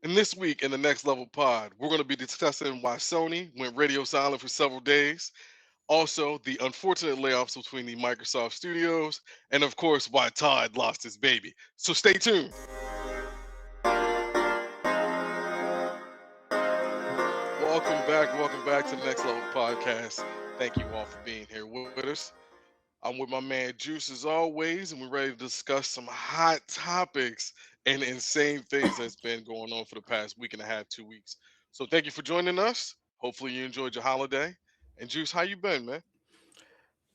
And this week in the Next Level Pod, we're going to be discussing why Sony went radio silent for several days, also the unfortunate layoffs between the Microsoft studios, and of course, why Todd lost his baby. So stay tuned. Welcome back to the Next Level Podcast. Thank you all for being here with us. I'm with my man Juice as always, and we're ready to discuss some hot topics and insane things that's been going on for the past week and a half, 2 weeks. So thank you for joining us. Hopefully you enjoyed your holiday. And Juice, how you been, man?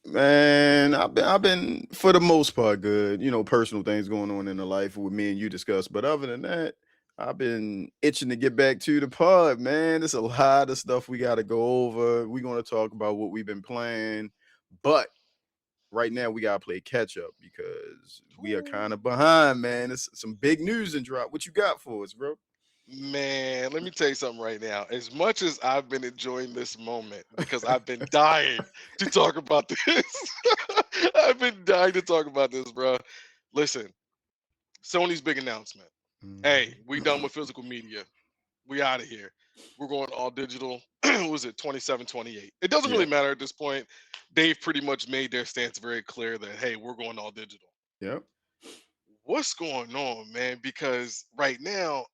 Man, I've been for the most part good. Personal things going on in the life with me and you discussed. But other than that, I've been itching to get back to the pod, man. There's a lot of stuff we got to go over. We're going to talk about what we've been playing, but right now we got to play catch up because we are kind of behind, man. It's some big news and drop. What you got for us, bro? Man, let me tell you something right now. As much as I've been enjoying this moment because I've been dying to talk about this, I've been dying to talk about this, bro. Listen, Sony's big announcement. Hey, we done with physical media. We out of here. We're going all digital. What was it 27, 28? It doesn't really Yeah, matter at this point. They've pretty much made their stance very clear that, hey, we're going all digital. yep, What's going on, man? Because right now,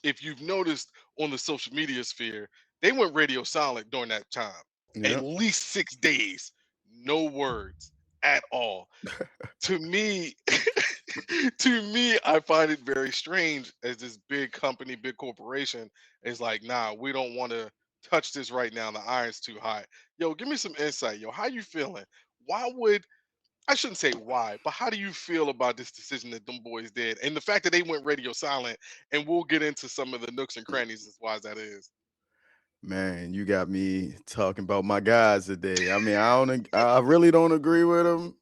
if you've noticed on the social media sphere, they went radio silent during that time. At yep. least 6 days, no words at all. To me, to me, I find it very strange as this big company, big corporation is like, nah, we don't want to touch this right now. The iron's too hot. Yo, give me some insight. Yo, how you feeling? Why would I shouldn't say why, but how do you feel about this decision that them boys did, and the fact that they went radio silent? And we'll get into some of the nooks and crannies as why that is. Man, you got me talking about my guys today. I mean, I really don't agree with them,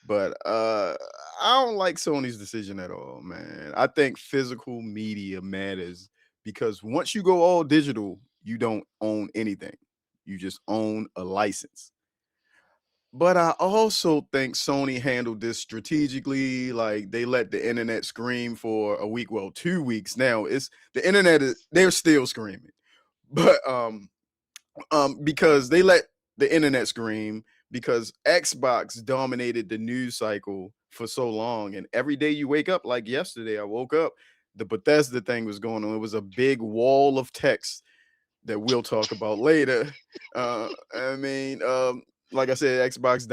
but I don't like Sony's decision at all, man. I think physical media matters because once you go all digital, you don't own anything. You just own a license. But I also think Sony handled this strategically. Like they let the internet scream for a week, well, 2 weeks now. It's the internet they're still screaming. But because they let the internet scream because Xbox dominated the news cycle for so long. And every day you wake up, like yesterday, I woke up, the Bethesda thing was going on. It was a big wall of text that we'll talk about later. I mean, like I said, Xbox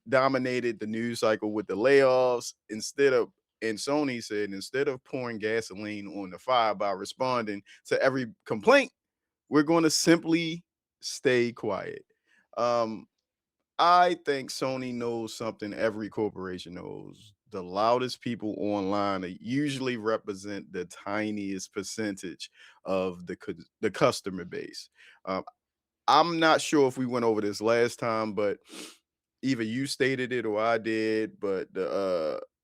dominated the news cycle with the layoffs and Sony said, instead of pouring gasoline on the fire by responding to every complaint, we're going to simply stay quiet. Um, I think Sony knows something every corporation knows. The loudest people online usually represent the tiniest percentage of the customer base. Um, I'm not sure if we went over this last time, but either you stated it or I did. But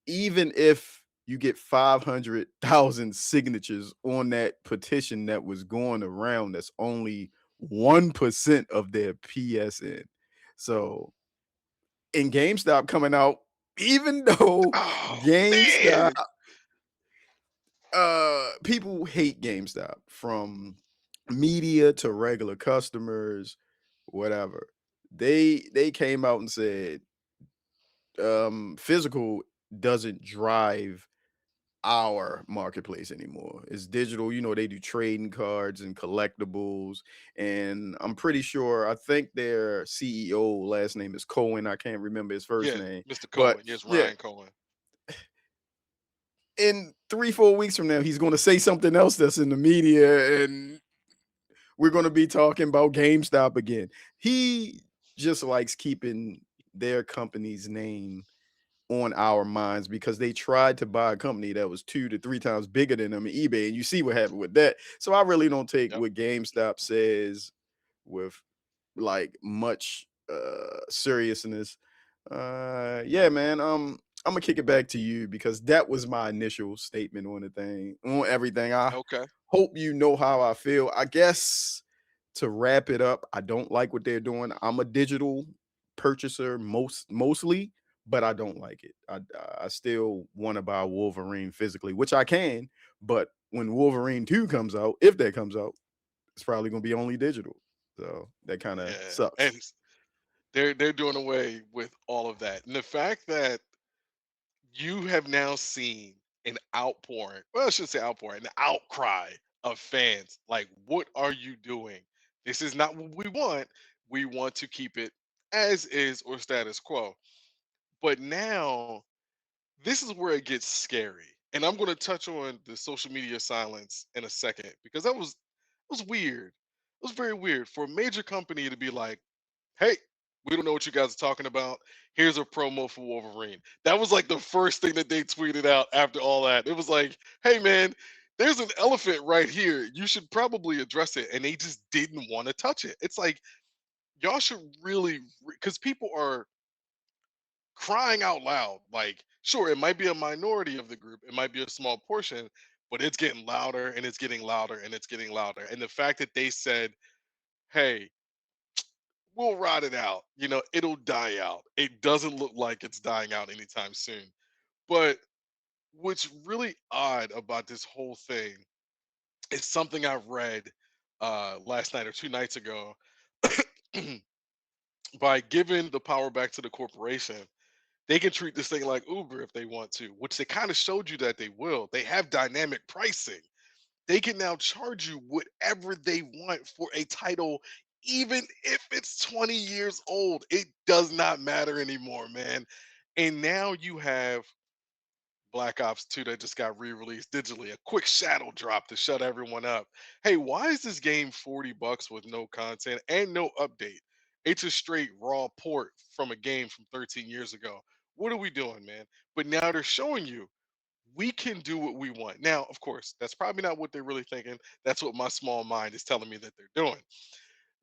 even if you get 500,000 signatures on that petition that was going around, that's only 1% of their PSN. So in GameStop coming out, even though Oh GameStop man, people hate GameStop from media to regular customers, whatever. They came out and said physical doesn't drive our marketplace anymore. It's digital. They do trading cards and collectibles. And I'm pretty sure, I think their CEO last name is Cohen. I can't remember his first yeah, name. Mr. But Cohen, yes, yeah, Ryan Cohen. in 3-4 weeks from now, he's going to say something else that's in the media, and we're going to be talking about GameStop again. He just likes keeping their company's name on our minds because they tried to buy a company that was 2 to 3 times bigger than them in eBay, and you see what happened with that. So I really don't take Yep. what GameStop says with like much seriousness. Yeah, man. I'm gonna kick it back to you because that was my initial statement on the thing, on everything. I Okay. hope you know how I feel. I guess to wrap it up, I don't like what they're doing. I'm a digital purchaser mostly, but I don't like it. I still want to buy Wolverine physically, which I can, but when Wolverine 2 comes out, if that comes out, it's probably gonna be only digital. So that kind of Yeah, sucks. and they're doing away with all of that, and the fact that you have now seen an outpouring. Well, I shouldn't say outpouring, an outcry of fans. Like, what are you doing? This is not what we want. We want to keep it as is or status quo. But now, this is where it gets scary. And I'm going to touch on the social media silence in a second because that was weird. It was very weird for a major company to be like, "Hey, we don't know what you guys are talking about. Here's a promo for Wolverine." That was like the first thing that they tweeted out after all that. It was like, "Hey man, there's an elephant right here. You should probably address it." And they just didn't want to touch it. It's like y'all should really, because people are crying out loud. Like, sure, it might be a minority of the group, it might be a small portion, but it's getting louder and it's getting louder and it's getting louder. And the fact that they said, "Hey, we'll ride it out. It'll die out." It doesn't look like it's dying out anytime soon. But what's really odd about this whole thing is something I read last night or 2 nights ago. By giving the power back to the corporation, they can treat this thing like Uber if they want to, which they kind of showed you that they will. They have dynamic pricing. They can now charge you whatever they want for a title, even if it's 20 years old. It does not matter anymore, man. And now you have Black Ops 2 that just got re-released digitally, a quick shadow drop to shut everyone up. Hey, why is this game $40 with no content and no update? It's a straight raw port from a game from 13 years ago. What are we doing, man? But now they're showing you we can do what we want. Now, of course, that's probably not what they're really thinking. That's what my small mind is telling me that they're doing.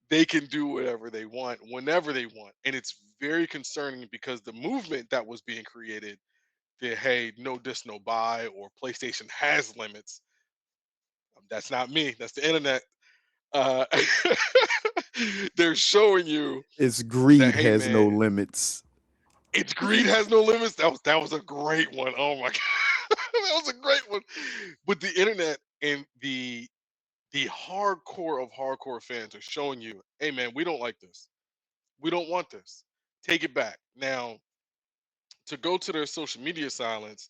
They can do whatever they want, whenever they want. And it's very concerning because the movement that was being created, the hey, no dis, no buy, or PlayStation has limits. That's not me, that's the internet. Uh, they're showing you Its that, greed hey, has no man, limits. its greed has no limits. That was a great one. Oh my god, that was a great one. But the internet and the hardcore of hardcore fans are showing you, hey man, we don't like this. We don't want this. Take it back. Now, to go to their social media silence,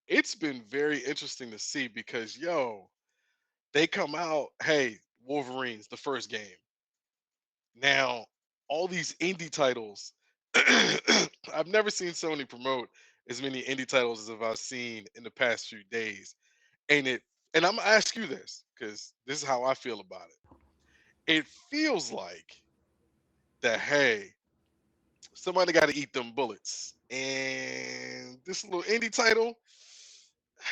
it's been very interesting to see because they come out, hey, Wolverines, the first game. Now, all these indie titles, I've never seen Sony promote as many indie titles as I've seen in the past few days. And I'm gonna ask you this, because this is how I feel about it. It feels like that, hey, somebody got to eat them bullets. And this little indie title,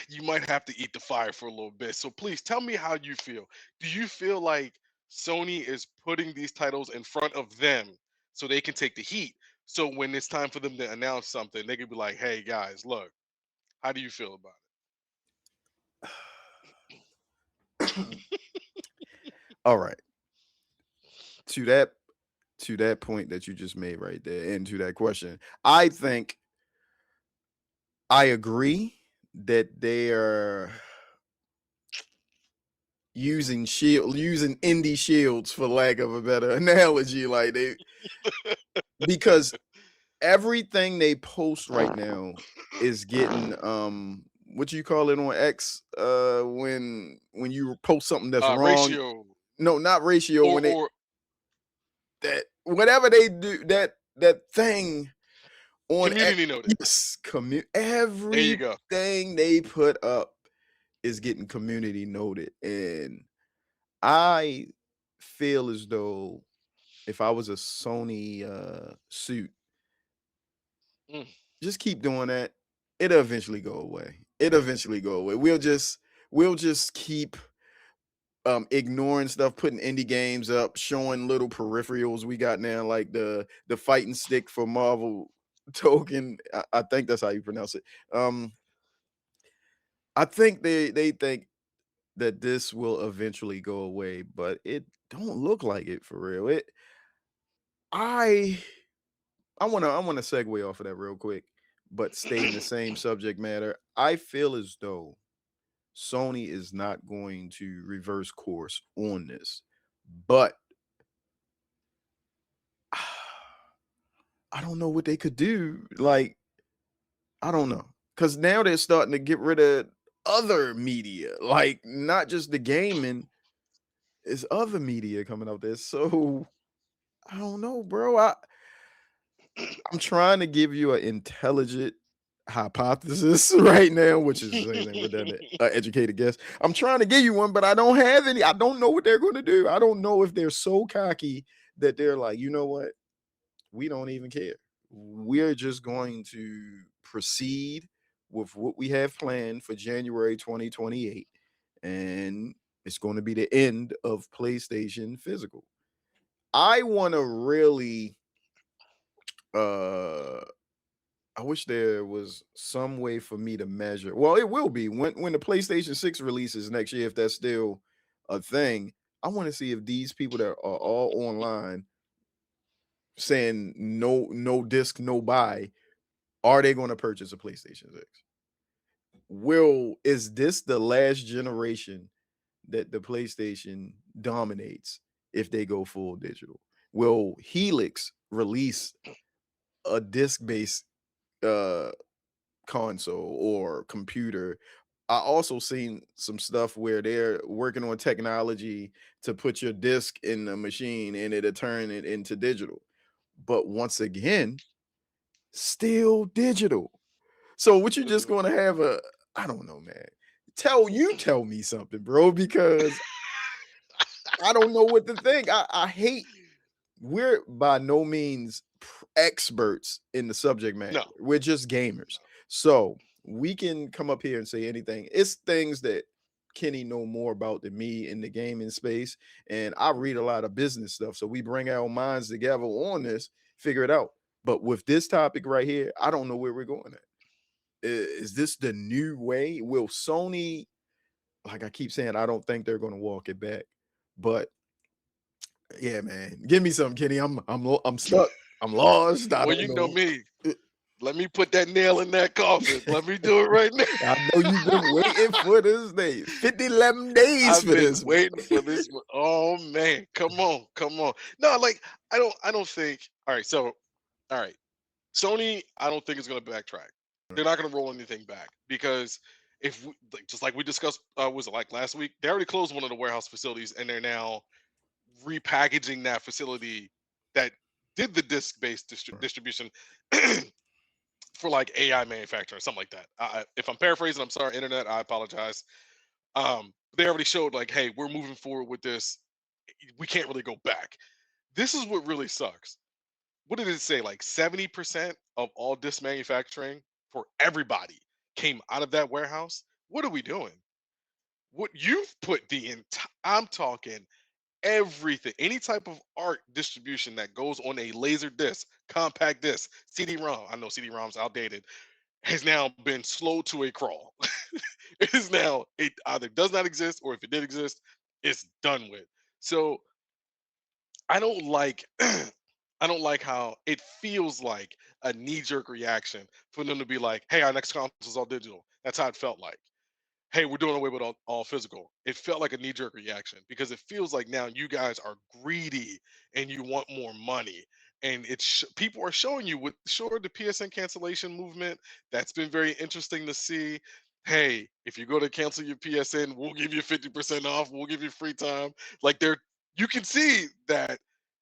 you might have to eat the fire for a little bit. So please tell me how you feel. Do you feel like Sony is putting these titles in front of them so they can take the heat? So when it's time for them to announce something, they could be like, "Hey guys, look, how do you feel about All right. To that to that point that you just made right there, and to that question, I think I agree that they are using indie shields, for lack of a better analogy, like they, because everything they post right now is getting what you call it on X, when you post something that's wrong. ratio No, not ratio, or when they, or that whatever they do, that thing on community noted? yes, There you go. everything they put up is getting community noted. And I feel as though if I was a Sony suit, Mm. just keep doing that. It'll eventually go away. It'll eventually go away. We'll just keep ignoring stuff, putting indie games up, showing little peripherals we got now, like the fighting stick for Marvel token. I think that's how you pronounce it. I think they think that this will eventually go away, but it don't look like it for real. I I wanna segue off of that real quick, but stay in the same subject matter. I feel as though Sony is not going to reverse course on this. But I don't know what they could do. Like, I don't know. Because now they're starting to get rid of other media, like not just the gaming, it's other media coming out there. So I don't know, bro. I'm trying to give you an intelligent hypothesis right now, which is the same thing redundant, educated guess. I'm trying to give you one, but I don't have any. I don't know what they're going to do. I don't know if they're so cocky that they're like, you know what? We don't even care. We're just going to proceed with what we have planned for January 2028. And it's going to be the end of PlayStation Physical. I want to really uh I wish there was some way for me to measure. Well, it will be when the PlayStation 6 releases next year, if that's still a thing. I want to see if these people that are all online saying no disc, no buy, are they going to purchase a PlayStation 6? Is this the last generation that the PlayStation dominates if they go full digital? Will Helix release a disc-based uh console or computer? I also seen some stuff where they're working on technology to put your disc in the machine and it'll turn it into digital. But once again, still digital. So what you just gonna have a I don't know, man. Tell me something, bro, because I don't know what to think. I hate we're by no means experts in the subject matter. No, We're just gamers. So we can come up here and say anything. It's things that Kenny know more about than me in the gaming space. And I read a lot of business stuff. So we bring our minds together on this, figure it out. But with this topic right here, I don't know where we're going at. Is this the new way? Will Sony, like I keep saying, I don't think they're going to walk it back. But yeah, man. Give me some, Kenny. I'm stuck. I'm lost. I well, don't you know know. me. Let me put that nail in that coffin. Let me do it right now. I know you've been waiting for this day. 50, 11 days I've for been this, man. waiting for this one. Oh man, come on, come on. No, like I don't think. All right, so all right, Sony, I don't think is going to backtrack. They're not going to roll anything back because if we, like, just like we discussed, was it like last week? They already closed one of the warehouse facilities, and they're now repackaging that facility that did the disc-based distribution for like AI manufacturing, something like that. If I'm paraphrasing, I'm sorry, internet. I apologize. They already showed like, hey, we're moving forward with this. We can't really go back. This is what really sucks. What did it say? Like 70% of all disc manufacturing for everybody came out of that warehouse. What are we doing? What you've put the entire, I'm talking everything, any type of art distribution that goes on a laser disc, compact disc, CD-ROM. I know CD-ROM's outdated, has now been slowed to a crawl. It is now, it either does not exist, or if it did exist, it's done with. So I don't like I don't like how it feels like a knee-jerk reaction for them to be like, hey, our next console is all digital. That's how it felt like. Hey, we're doing away with all physical. It felt like a knee-jerk reaction because it feels like now you guys are greedy and you want more money. And people are showing you with sure the PSN cancellation movement. That's been very interesting to see. Hey, if you go to cancel your PSN, we'll give you 50% off. We'll give you free time. Like you can see that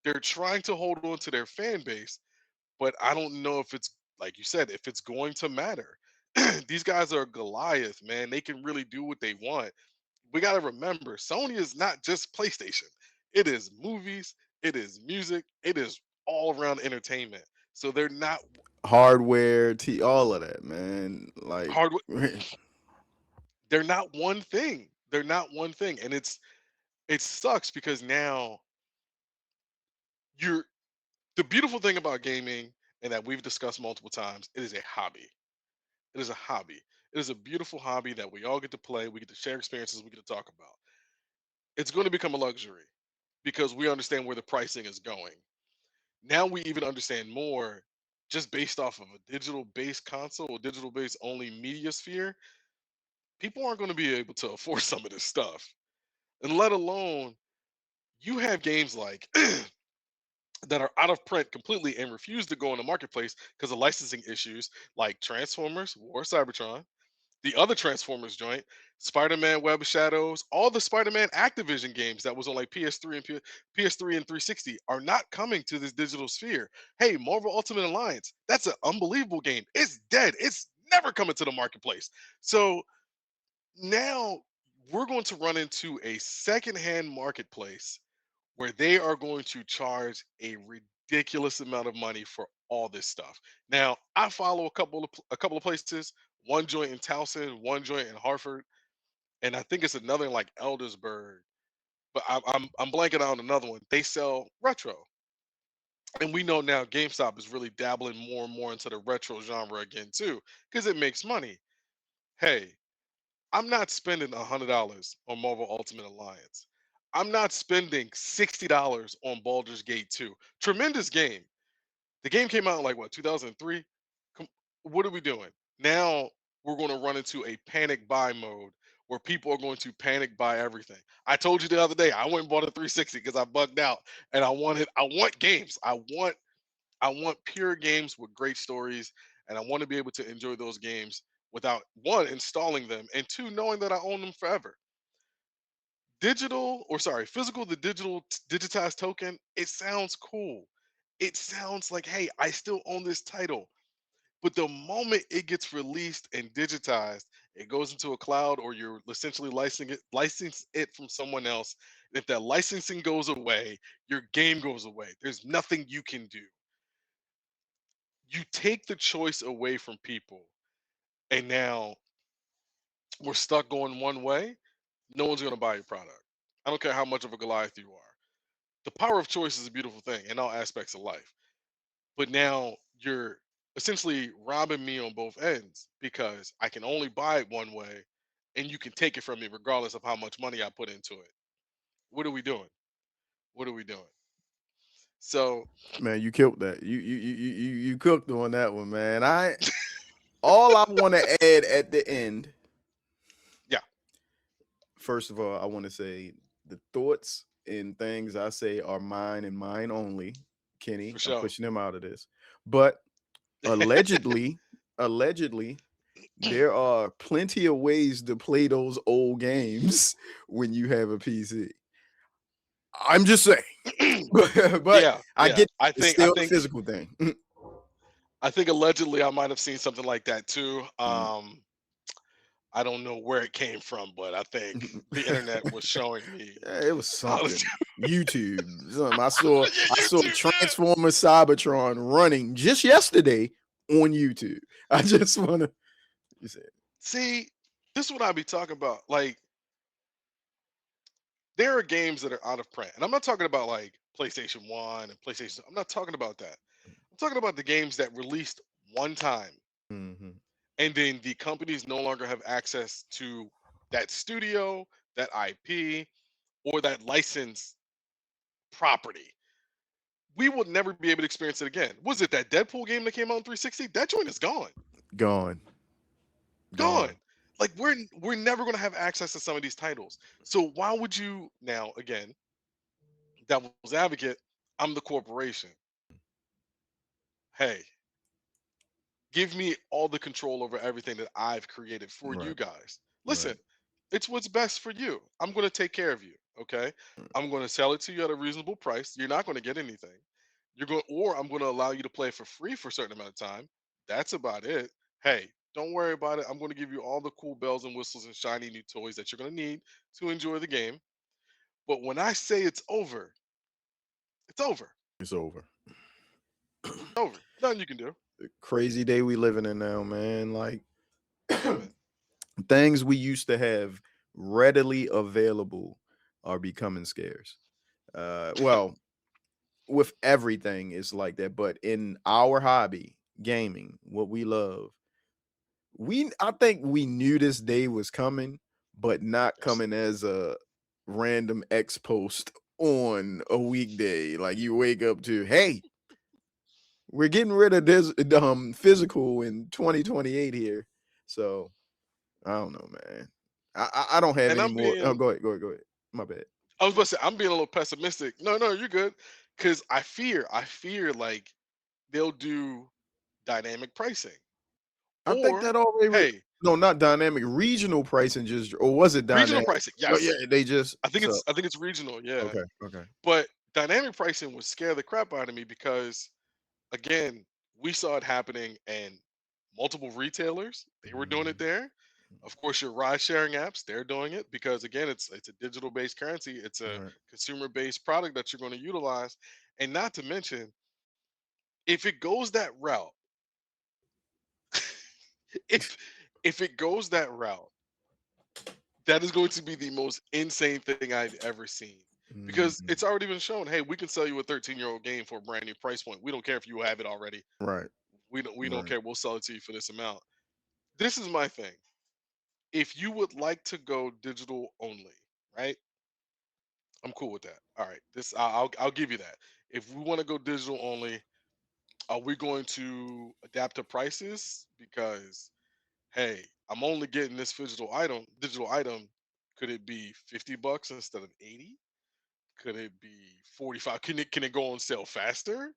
they're trying to hold on to their fan base, but I don't know if it's like you said, if it's going to matter. These guys are Goliath, man. They can really do what they want. We got to remember, Sony is not just PlayStation. It is movies, it is music, it is all around entertainment. So they're not Hardware, all of that, man. Like, hard. They're not one thing. They're not one thing, and it sucks because now you're the beautiful thing about gaming, and that we've discussed multiple times. It is a hobby. It is a hobby. It is a beautiful hobby that we all get to play. We get to share experiences. We get to talk about. It's going to become a luxury because we understand where the pricing is going. Now we even understand more just based off of a digital based console or digital based only media sphere. people aren't going to be able to afford some of this stuff. And let alone you have games like that are out of print completely and refuse to go in the marketplace because of licensing issues like Transformers, War of Cybertron, the other Transformers joint, Spider-Man Web of Shadows, all the Spider-Man Activision games that was on like PS3 and PS3 and 360 are not coming to this digital sphere. Hey, Marvel Ultimate Alliance, that's an unbelievable game. It's dead. It's never coming to the marketplace. So now we're going to run into a secondhand marketplace where they are going to charge a ridiculous amount of money for all this stuff. Now, I follow a couple of places, one joint in Towson, one joint in Hartford, and I think it's another in like Eldersburg. But I'm blanking out on another one. They sell retro, and we know now GameStop is really dabbling more and more into the retro genre again too, because it makes money. Hey, I'm not spending $100 on Marvel Ultimate Alliance. I'm not spending $60 on Baldur's Gate 2. Tremendous game. The game came out in like what, 2003? What are we doing? Now we're going to run into a panic buy mode where people are going to panic buy everything. I told you the other day I went and bought a 360 because I bugged out and I want games. I want pure games with great stories, and I want to be able to enjoy those games without one installing them and two knowing that I own them forever. Physical the digitized token, it sounds cool. It sounds like, hey, I still own this title. But the moment it gets released and digitized, it goes into a cloud or you're essentially license it from someone else. And if that licensing goes away, your game goes away. There's nothing you can do. You take the choice away from people, and now we're stuck going one way. No one's going to buy your product. I don't care how much of a Goliath you are. The power of choice is a beautiful thing in all aspects of life. But now you're essentially robbing me on both ends because I can only buy it one way and you can take it from me regardless of how much money I put into it. What are we doing? What are we doing? So, Man, you killed that. You cooked on that one, man. All I want to add at the end, yeah, first of all, I want to say the thoughts and things I say are mine and mine only. for Kenny, I'm sure. pushing him out of this. But allegedly, allegedly, there are plenty of ways to play those old games when you have a PC. I'm just saying. But Yeah, I yeah. get it's still a physical thing. I think allegedly I might have seen something like that too. Mm. I don't know where it came from, but I think the internet was showing me Yeah, it was how to something. YouTube. yeah, I saw YouTube, man. Transformer Cybertron running just yesterday on YouTube. I just wanna you said See, this is what I be talking about. Like, there are games that are out of print, and I'm not talking about like PlayStation One and PlayStation. I'm not talking about that. I'm talking about the games that released one time, mhm. and then the companies no longer have access to that studio, that IP, or that license property. We will never be able to experience it again. Was it that Deadpool game that came out in 360? That joint is gone. Gone. Gone. Gone. Like we're never going to have access to some of these titles. So why would you now again, devil's advocate, I'm the corporation. Hey, give me all the control over everything that I've created for you Right. guys. Right. Listen, it's what's best for you. I'm going to take care of you, okay? I'm going to sell it to you at a reasonable price. You're not going to get anything. I'm going to allow you to play for free for a certain amount of time. That's about it. Hey, don't worry about it. I'm going to give you all the cool bells and whistles and shiny new toys that you're going to need to enjoy the game. But when I say it's over, it's over. It's over. Over. Nothing you can do. Crazy day we living in now, man. Like Yeah, man. things we used to have readily available are becoming scarce. Well, with everything it's like that, but in our hobby, gaming, what we love, I think we knew this day was coming, but not Yes. coming as a random X post on a weekday. Like you wake up to, hey, we're getting rid of this physical in 2028 here. So I don't know, man. I don't have And any I'm more. Oh, being, go ahead. My bad. I was about to say, I'm being a little pessimistic. No, no, you're good. Because I fear like they'll do dynamic pricing, I think or that already. hey, No, not dynamic. Regional pricing just, or was it regional dynamic? pricing. Oh yeah, Yes, they just so. I think it's regional. Yeah, Okay, okay. but dynamic pricing would scare the crap out of me because again, we saw it happening and multiple retailers, they were doing it Mhm. there. Of course, your ride sharing apps, they're doing it because again, it's a digital based currency. It's a Right. consumer based product that you're going to utilize. And not to mention, if it goes that route, if if it goes that route, that is going to be the most insane thing I've ever seen. Because Mhm. it's already been shown, hey, we can sell you a 13-year-old game for a brand new price point. We don't care if you have it already. Right. We don't Right. care. We'll sell it to you for this amount. This is my thing. If you would like to go digital only, right? I'm cool with that. All right, this I'll give you that. If we want to go digital only, are we going to adapt to prices? Because hey, I'm only getting this digital item. Digital item, could it be $50 instead of 80? Could it be 45? Can it go on sale faster?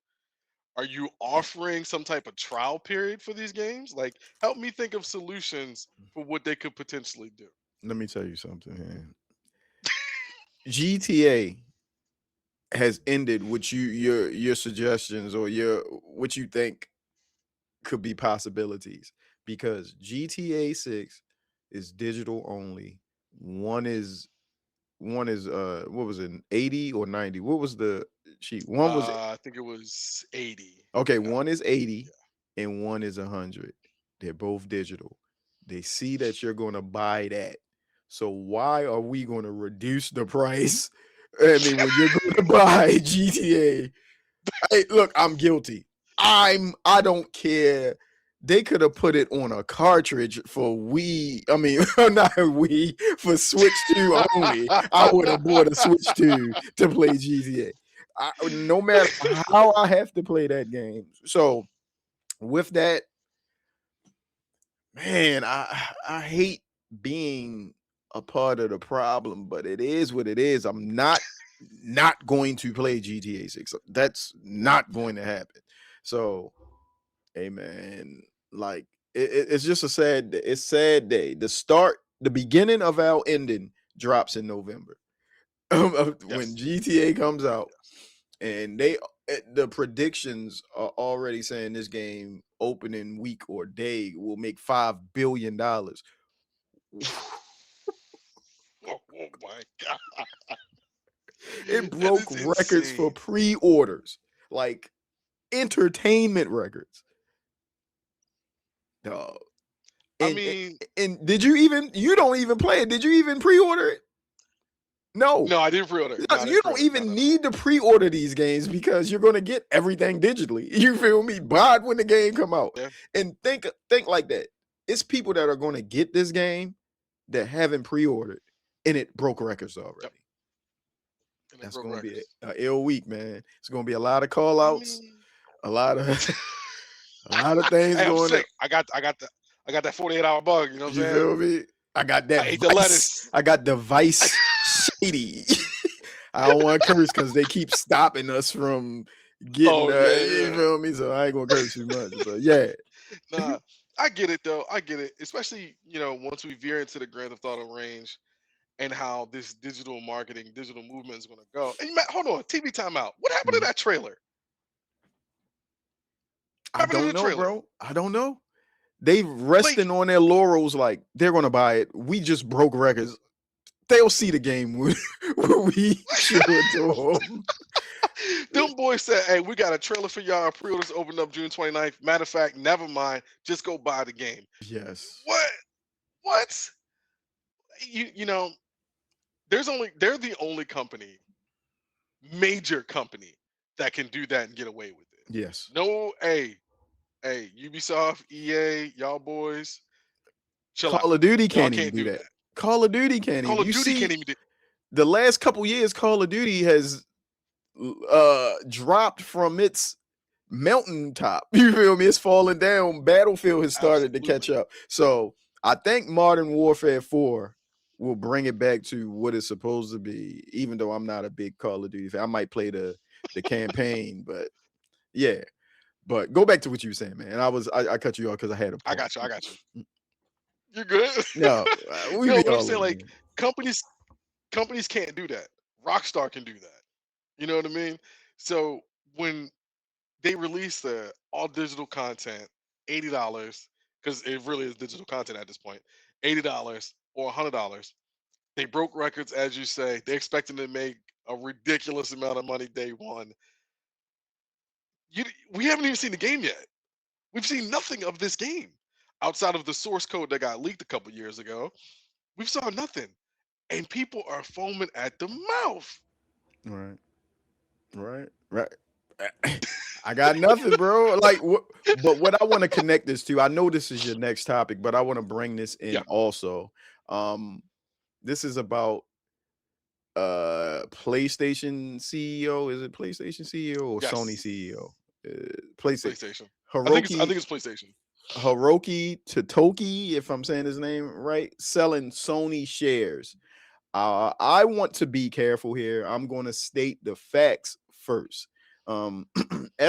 Are you offering some type of trial period for these games? Like, help me think of solutions for what they could potentially do. Let me tell you something, man. GTA has ended what your suggestions or your what you think could be possibilities because GTA 6 is digital only. One is what was it, 80 or 90? What was the sheet? One was I think it was 80. okay, Yeah. one is 80 and one is 100. They're both digital. They see that you're going to buy that. So why are we going to reduce the price? I mean, when you're going to buy GTA, hey, look, I'm guilty. I don't care. They could have put it on a cartridge for Wii. I mean, not Wii for Switch 2 only. I would have bought a Switch 2 to play GTA. No matter how I have to play that game. So with that, man, I hate being a part of the problem, but it is what it is. I'm not going to play GTA 6. That's not Yeah. going to happen. So, hey man, like it's just a it's sad day. The beginning of our ending drops in November. When Yes. GTA comes out, Yes. and the predictions are already saying this game opening week or day will make $5 billion. Oh my god. It That broke is records for insane. pre-orders, like entertainment records. Dog. I And, and mean, and did you don't even play it? Did you even pre-order it? No. no, I didn't pre-order. No, I You didn't don't pre-order. No, even no, no. need to pre-order these games because you're going to get everything digitally. You feel me? Buy it when the game come out. Yeah. And think like that. It's people that are going to get this game that haven't pre-ordered and it broke records Yep. already. And it That's broke going to be records. a ill week, man. It's going to be a lot of call I outs, mean, a lot of a lot of things hey, I'm going on. sick. I got that 48-hour bug. You know what I'm You saying? feel me? I got I that ate the vice. lettuce. I got the vice shady. I don't want to curse because they keep stopping us from getting Oh yeah, you yeah. feel me? So I ain't gonna curse too much. But yeah. Nah, I get it though. I get it. Especially, once we veer into the Grand Theft Auto range and how this digital marketing, digital movement is gonna go. And Matt, hold on, TV timeout. What happened to Mhm. that trailer? I What happened to don't the know, trailer? bro. I don't know. They Like, resting on their laurels like they're gonna buy it. We just broke records. They'll see the game when, when we show it to them. them boys said, hey, we got a trailer for y'all. Pre-orders open up June 29th. Matter of fact, never mind. Just go buy the game. Yes. What? What? You know, they're the only company, major company, that can do that and get away with it. Yes. No, hey, Ubisoft, EA, y'all boys, chill out. Call of Duty Y'all can't even can't do do that. that. Call of Duty can't Call even. of You Duty can't see, even do. the last couple years, Call of Duty has dropped from its mountaintop. You feel me? It's falling down. Battlefield has started to catch Absolutely. up. So I think Modern Warfare 4 will bring it back to what it's supposed to be. Even though I'm not a big Call of Duty fan, I might play the campaign, but yeah. But go back to what you were saying, man. And I cut you off because I had a I point. got you. I got you. You're good. No, we No, be but I'm all saying over. like companies companies can't do that. Rockstar can do that. You know what I mean? So when they release the all digital content, $80, because it really is digital content at this point, $80 or $100. They broke records, as you say. They expecting to make a ridiculous amount of money day one. You, we haven't even seen the game yet. We've seen nothing of this game outside of the source code that got leaked a couple years ago. We saw nothing, and people are foaming at the mouth. Right, right. I got nothing, bro. Like, what? But what I want to connect this to, I know this is your next topic, but I want to bring this in Yeah. also. Um, this is about PlayStation CEO. Is it PlayStation CEO or Sony Yes. CEO? PlayStation. PlayStation. I Hiroki think it's PlayStation. Hiroki Totoki, if I'm saying his name right, selling Sony shares. I want to be careful here. I'm going to state the facts first.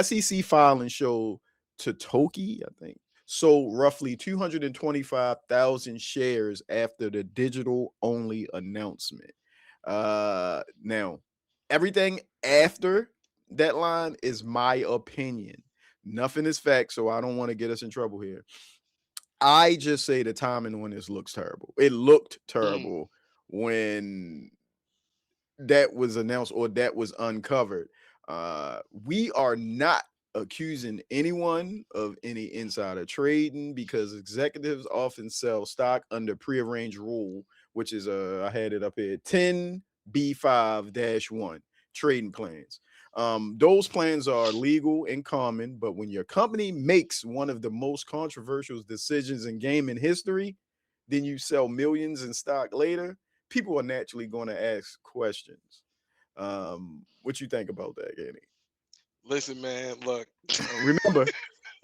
SEC filing show Totoki, I think, sold roughly 225,000 shares after the digital only announcement. Now, everything after that line is my opinion. Nothing is fact, so I don't want to get us in trouble here. I just say the timing on this looks terrible. It looked Mm, terrible when that was announced or that was uncovered. We are not accusing anyone of any insider trading because executives often sell stock under prearranged rule, which is I had it up here 10B5-1 trading plans. Those plans are legal and common, but when your company makes one of the most controversial decisions in gaming history, then you sell millions in stock later, people are naturally going to ask questions. What you think about that, Kenny? listen, man. Look. Remember,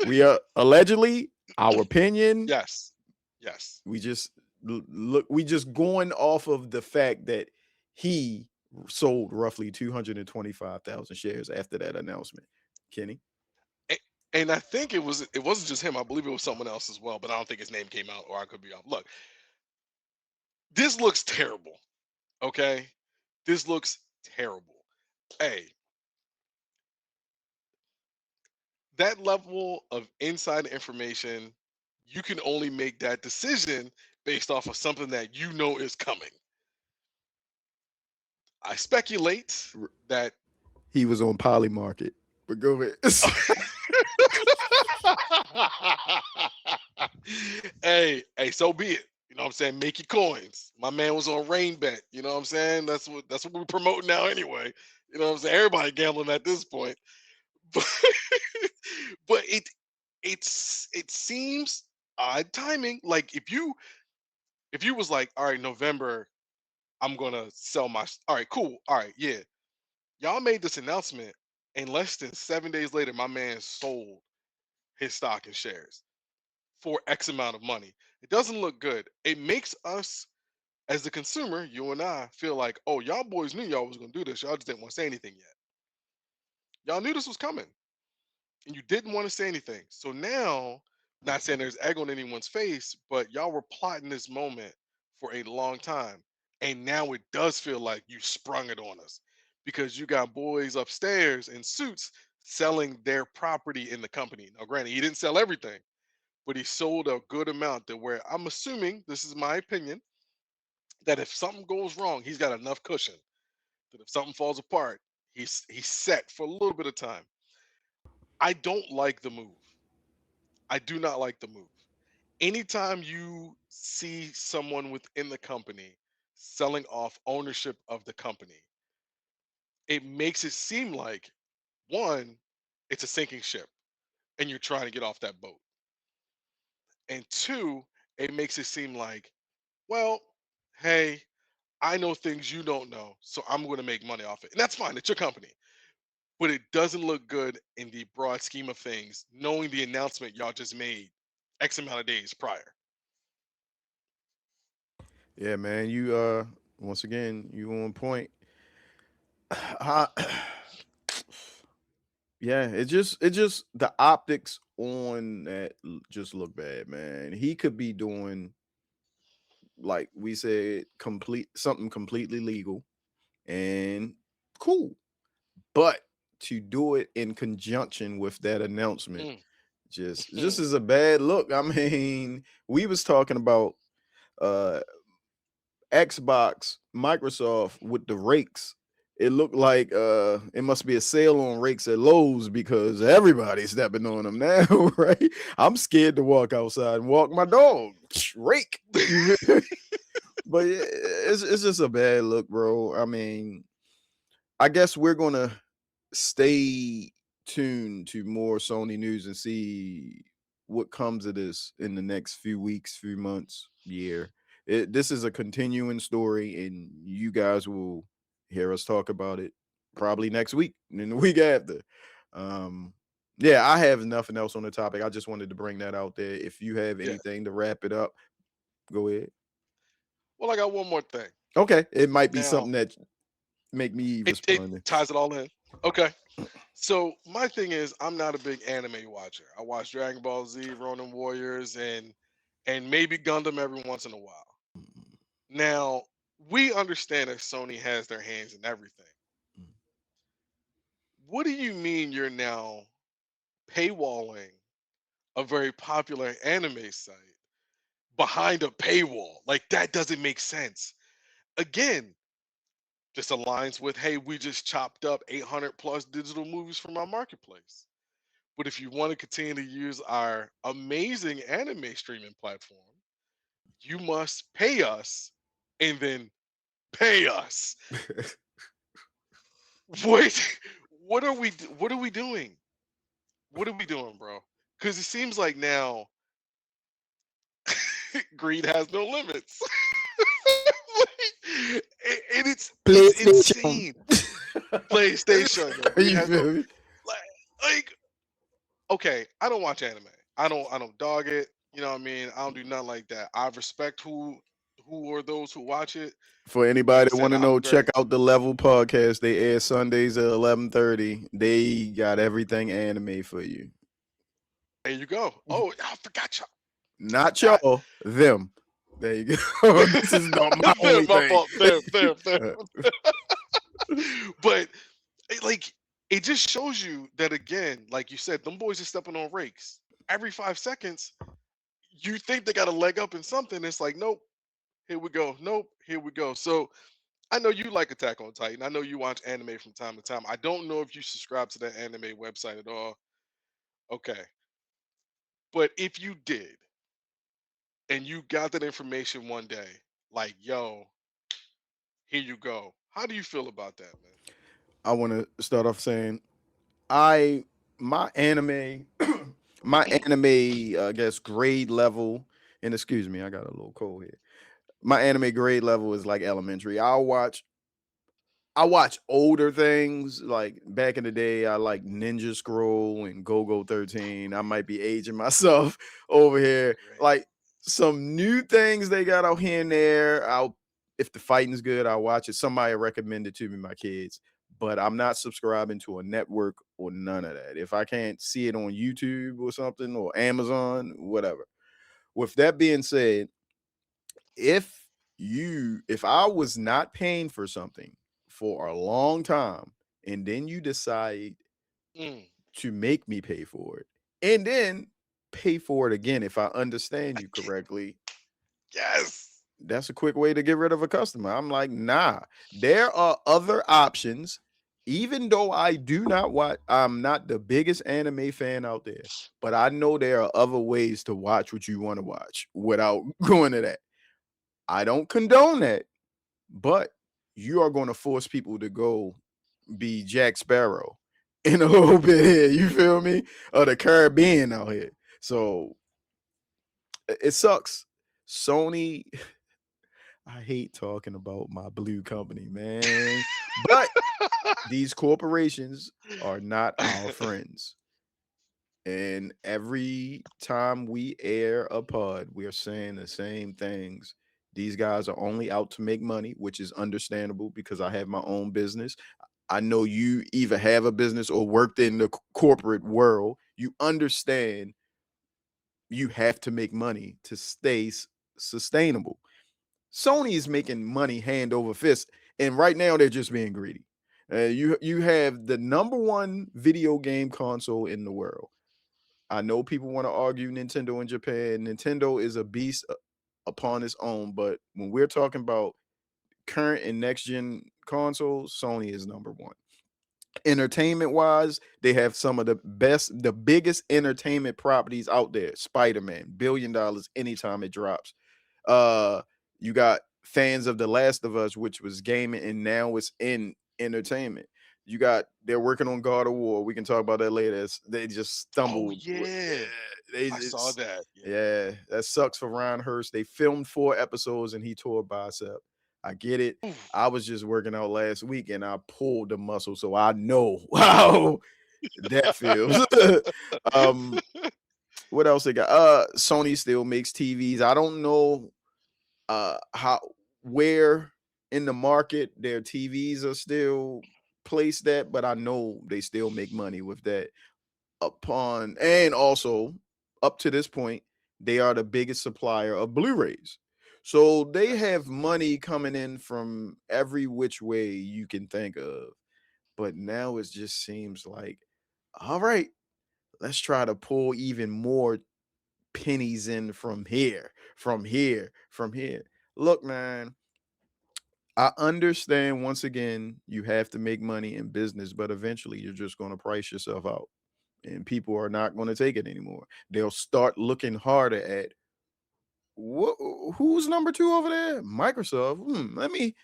we are allegedly our opinion. Yes. Yes. We just look. We just going off of the fact that he sold roughly 225,000 shares after that announcement. Kenny, A- And I think it wasn't just him. I believe it was someone else as well, but I don't think his name came out, or I could be off. Look, this looks terrible. Okay, this looks terrible. Hey, that level of inside information, you can only make that decision based off of something that you know is coming. I speculate that. he was on Polymarket, but go ahead. Hey, so be it. You know what I'm saying? Make your coins. My man was on Rain Bet. You know what I'm saying? That's what we're promoting now anyway. You know what I'm saying? Everybody gambling at this point. But, but it seems odd timing. Like if you was like, all right, November, I'm gonna sell my all right, cool. All right, yeah. Y'all made this announcement, and less than 7 days later, my man sold his stock and shares for X amount of money. It doesn't look good. It makes us, as the consumer, you and I, feel like, oh, y'all boys knew y'all was gonna do this. Y'all just didn't want to say anything yet. Y'all knew this was coming, and you didn't want to say anything. So now, not saying there's egg on anyone's face, but y'all were plotting this moment for a long time, and now it does feel like you sprung it on us because you got boys upstairs in suits selling their property in the company. Now, granted, he didn't sell everything, but he sold a good amount that where I'm assuming, this is my opinion, that if something goes wrong, he's got enough cushion that if something falls apart, he's set for a little bit of time. I don't like the move. I do not like the move. Anytime you see someone within the company selling off ownership of the company, it makes it seem like one, it's a sinking ship and you're trying to get off that boat. And two, it makes it seem like, well, hey, I know things you don't know, so I'm going to make money off it. And that's fine, it's your company. But it doesn't look good in the broad scheme of things, knowing the announcement y'all just made X amount of days prior. Yeah, man. You once again, you on point. I, yeah, it just the optics on that just look bad, man. He could be doing, like we said, complete something completely legal and cool. But to do it in conjunction with that announcement Mm. just is a bad look. I mean, we was talking about uh Xbox, Microsoft with the rakes. It looked like it must be a sale on rakes at Lowe's because everybody's stepping on them now, right? I'm scared to walk outside and walk my dog. Rake. But it's just a bad look, bro. I mean, I guess we're gonna stay tuned to more Sony news and see what comes of this in the next few weeks, few months, year. This is a continuing story, and you guys will hear us talk about it probably next week and then the week after. Um, yeah, I have nothing else on the topic. I just wanted to bring that out there. If you have Yeah. anything to wrap it up, go ahead. Well, I got one more thing. Okay, it might be Now, something that make me it respond. ties it all in. Okay. So my thing is, I'm not a big anime watcher. I watch Dragon Ball Z, Ronin Warriors, and maybe Gundam every once in a while. Now, we understand that Sony has their hands in everything. What do you mean you're now paywalling a very popular anime site behind a paywall? Like that doesn't make sense. Again, this aligns with, hey, we just chopped up 800 plus digital movies from our marketplace. But if you want to continue to use our amazing anime streaming platform, you must pay us and then pay us. What what are we doing? What are we doing, bro? Because it seems like now greed has no limits. And it's PlayStation. insane. PlayStation, yo, greed You has no feel me? like okay, I don't watch anime. I don't dog it. You know what I mean? I don't do nothing like that. I respect who are those who watch it. For Like I anybody that said, want to I'm know, check very out the Level podcast. They air Sundays at 11:30. They got everything anime for you. there you go. Oh, I forgot y'all. Not Forgot. y'all, them. There you go. This is not my Them, only my thing. fault. Them. Uh, But like it just shows you that again, like you said, them boys are stepping on rakes. Every 5 seconds, you think they got a leg up in something. It's like, nope, here we go. Nope, here we go. So I know you like Attack on Titan. I know you watch anime from time to time. I don't know if you subscribe to that anime website at all. Okay. But if you did and you got that information one day, like, yo, here you go. How do you feel about that, man? I want to start off saying I my anime my anime I guess grade level, and excuse me, I got a little cold here. My anime grade level is like elementary. I watch older things like back in the day. I like Ninja Scroll and Go Go 13. I might be aging myself over here. Great. Like some new things they got out here and there. If the fighting's good, I'll watch it. Somebody recommended to me, my kids, but I'm not subscribing to a network or none of that. If I can't see it on YouTube or something or Amazon, whatever. With that being said, if if I was not paying for something for a long time and then you decide Mm. to make me pay for it and then pay for it again, if I understand you Again, correctly, yes. that's a quick way to get rid of a customer. I'm like, nah, there are other options. Even though I do not watch, I'm not the biggest anime fan out there, but I know there are other ways to watch what you want to watch without going to that. I don't condone that, but you are going to force people to go be Jack Sparrow in a little bit here. You feel me? Or the Caribbean out here. So it sucks. Sony, I hate talking about my blue company, man. But these corporations are not our friends. And every time we air a pod, we are saying the same things. These guys are only out to make money, which is understandable because I have my own business. I know you either have a business or worked in the corporate world. You understand you have to make money to stay sustainable. Sony is making money hand over fist, and right now they're just being greedy. You have the number one video game console in the world. I know people want to argue Nintendo in Japan. Nintendo is a beast upon its own, but when we're talking about current and next gen consoles, Sony is number one. Entertainment wise, they have some of the biggest entertainment properties out there. Spider-Man, $1 billion anytime it drops. Uh, you got fans of The Last of Us, which was gaming, and now it's in entertainment. They're working on God of War. We can talk about that later. They just Oh stumbled. yeah, They I saw just that. Yeah. yeah, that sucks for Ryan Hurst. They filmed 4 episodes and he tore a bicep. I get it. Oof. I was just working out last week and I pulled the muscle, so I know how that feels. um, what else they got? Sony still makes TVs. I don't know how where in the market their TVs are still placed at, but I know they still make money with that. And also up to this point, they are the biggest supplier of Blu-rays. So they Yes. have money coming in from every which way you can think of. But now it just seems like, all right, let's try to pull even more pennies in from here, from here, from here. Look, man, I understand once again, you have to make money in business, but eventually you're just going to price yourself out and people are not going to take it anymore. They'll start looking harder at who's number two over there? Microsoft. Let me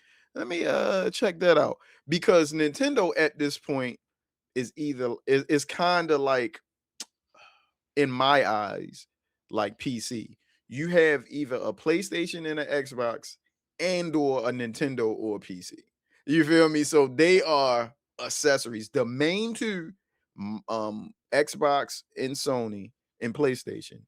check that out because Nintendo at this point is kind of like in my eyes, like PC. You have either a PlayStation and an Xbox and or a Nintendo or a PC. You feel me? So they are accessories. The main two, Xbox and Sony and PlayStation.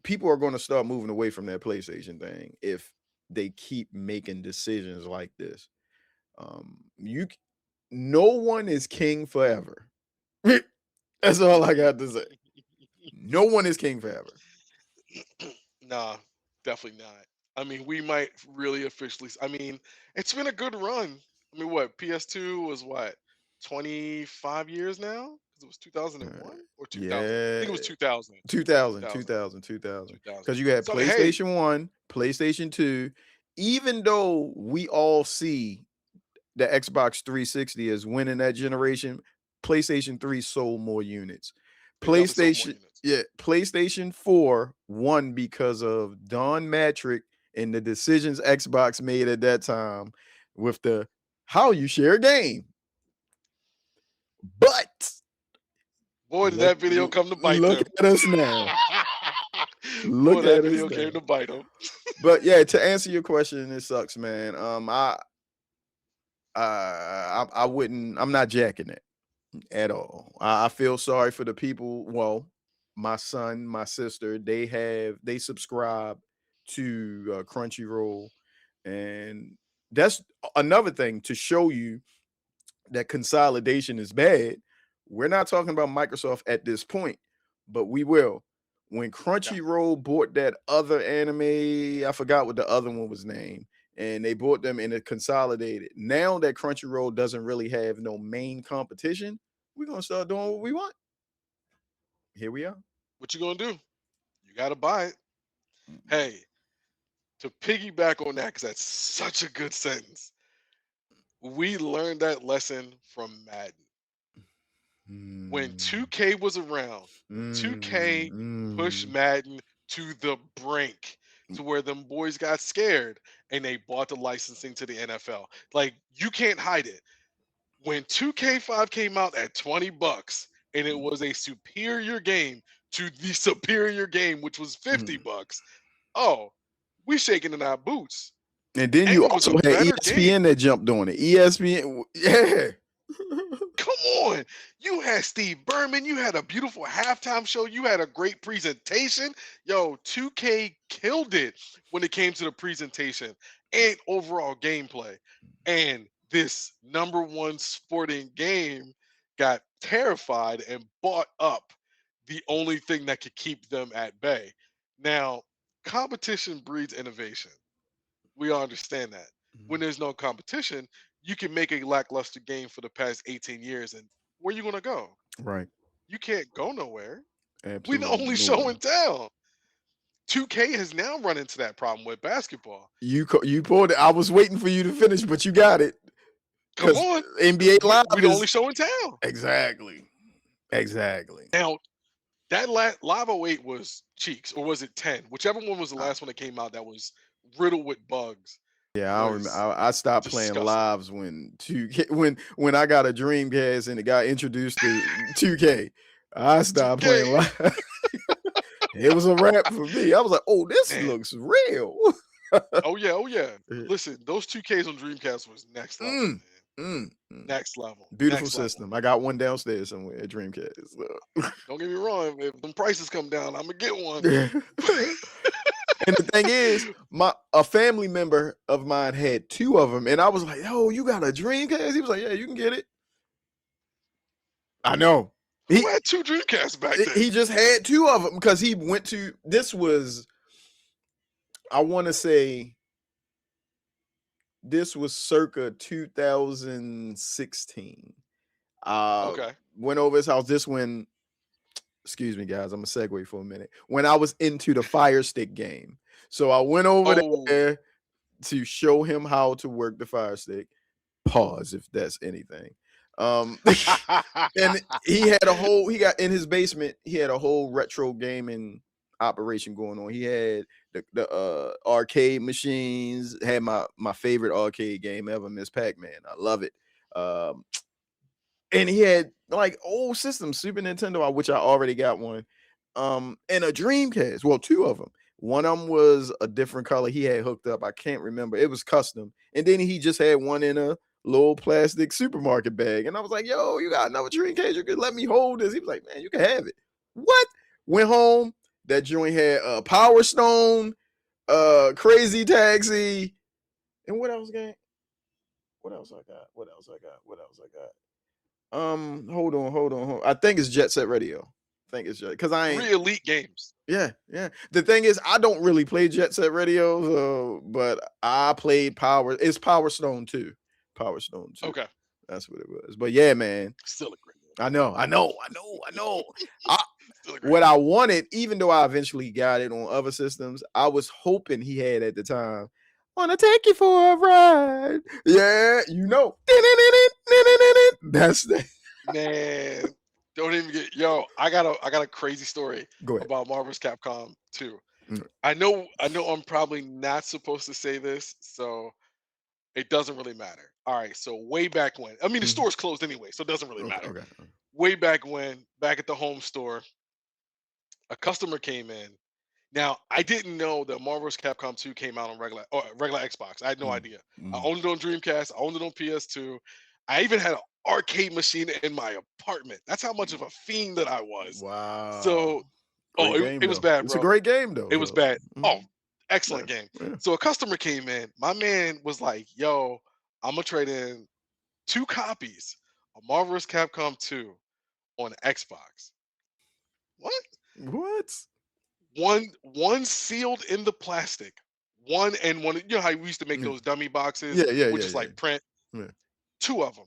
People are going to start moving away from that PlayStation thing if they keep making decisions like this. You, no one is king forever. That's all I got to say. No one is king forever. Nah, definitely not. I mean, we might really officially. I mean, it's been a good run. I mean, what PS2 was what 25 years now? Because it was Uh, 2001 or 2000. I yeah, think it was 2000. 2000, 2000. 2000, 2000. 2000. Because you had So hey, PlayStation 1, PlayStation 2. Even though we all see the Xbox 360 as winning that generation, PlayStation 3 sold more units. they definitely sold more units. PlayStation 4 won because of Don Matrick and the decisions Xbox made at that time with the how you share a game. But Boy, did look that video come to bite look them. at us now. Boy, Look that at us video came now. to bite them. But yeah, to answer your question, it sucks, man. I wouldn't. I'm not jacking it at all. I feel sorry for the people. Well, my son, my sister, they subscribe to Crunchyroll, and that's another thing to show you that consolidation is bad. We're not talking about Microsoft at this point, but we will. When Yeah. Crunchyroll bought that other anime, I forgot what the other one was named, and they bought them and it consolidated. Now that Crunchyroll doesn't really have no main competition, we're gonna start doing what we want. Here we are. What you gonna do? You gotta buy it. Mm, Hey, to piggyback on that, because that's such a good sentence. We learned that lesson from Madden. When mm, 2K was around, mm, 2K pushed mm, Madden to the brink mm, to where them boys got scared and they bought the licensing to the NFL. Like you can't hide it. When 2K5 came out at 20 bucks and it mm, was a superior game to the superior game which was 50 mm. bucks. Oh, we shaking in our boots. And then And you it was also a had better game. ESPN that jumped on it. ESPN, yeah. Come on. You had Steve Berman. You had a beautiful halftime show. You had a great presentation. Yo, 2K killed it when it came to the presentation and overall gameplay. And this number one sporting game got terrified and bought up the only thing that could keep them at bay. Now, competition breeds innovation. We all understand that. When there's no competition, you can make a lackluster game for the past 18 years, and where you gonna go? Right. You can't go nowhere. We the Absolutely only show in nowhere. town. 2K has now run into that problem with basketball. You pulled it. I was waiting for you to finish, but you got it. Come Because on, NBA Live we the only is show in town. exactly. Now that Live 08 was cheeks, or was it 10? Whichever one was the I, last one that came out that was riddled with bugs yeah, I don't remember. was I stopped playing disgusting. lives when 2K when I got a Dreamcast and it got introduced to 2K. I stopped 2K, playing live. It was a wrap for me. I was like, oh, this man. looks real. Oh yeah, oh yeah. Listen, those 2Ks on Dreamcast was next level, Mm, man. mm. Next level. Beautiful Next level. system. I got one downstairs somewhere at Dreamcast. So. Don't get me wrong. If them prices come down, I'm gonna get one. And the thing is, a family member of mine had two of them, and I was like, "Yo, you got a Dreamcast?" He was like, "Yeah, you can get it." I know. Who had two Dreamcasts back then? He just had two of them because he went to. This was, I want to say, this was circa 2016. Okay. Went over his house. This when, excuse me, guys, I'm gonna segue for a minute. When I was into the Fire Stick game, so I went over Oh. there to show him how to work the Fire Stick. Pause if that's anything. And he got in his basement, he had a whole retro gaming operation going on. He had the arcade machines, had my favorite arcade game ever, Miss Pac-Man. I love it. And he had like old systems, Super Nintendo, which I already got one. And a Dreamcast. Well, two of them. One of them was a different color he had hooked up. I can't remember. It was custom. And then he just had one in a little plastic supermarket bag. And I was like, yo, you got another Dreamcast? You could let me hold this. He was like, man, you can have it. What? Went home. That joint had Power Stone, Crazy Taxi. And what else, gang? What else I got? Hold on. I think it's Jet Set Radio. I think it's because I ain't 3 elite games. Yeah. The thing is, I don't really play Jet Set Radio, but I played It's Power Stone 2. Power Stone 2. Okay. That's what it was. But yeah, man. Still a great I know. one. What I wanted, even though I eventually got it on other systems, I was hoping he had at the time. Wanna take you for a ride? Yeah, you know. That's that. Man, don't even get I got a crazy story about Marvel's Capcom 2. I know I'm probably not supposed to say this, so it doesn't really matter. All right, so way back when, I mean the store's closed anyway, so it doesn't really matter. Okay. Way back when, back at the home store, a customer came in. Now, I didn't know that Marvel's Capcom 2 came out on regular Xbox. I had no idea. I owned it on Dreamcast. I owned it on PS2. I even had an arcade machine in my apartment. That's how much of a fiend that I was. Wow. So, it was bad, bro. It's a great game, though. It was bad. Oh, excellent game. Yeah. So a customer came in. My man was like, yo, I'm going to trade in 2 copies of Marvel's Capcom 2 on Xbox. What? One sealed in the plastic. One, you know how we used to make those dummy boxes? Which is like print. Yeah. 2 of them.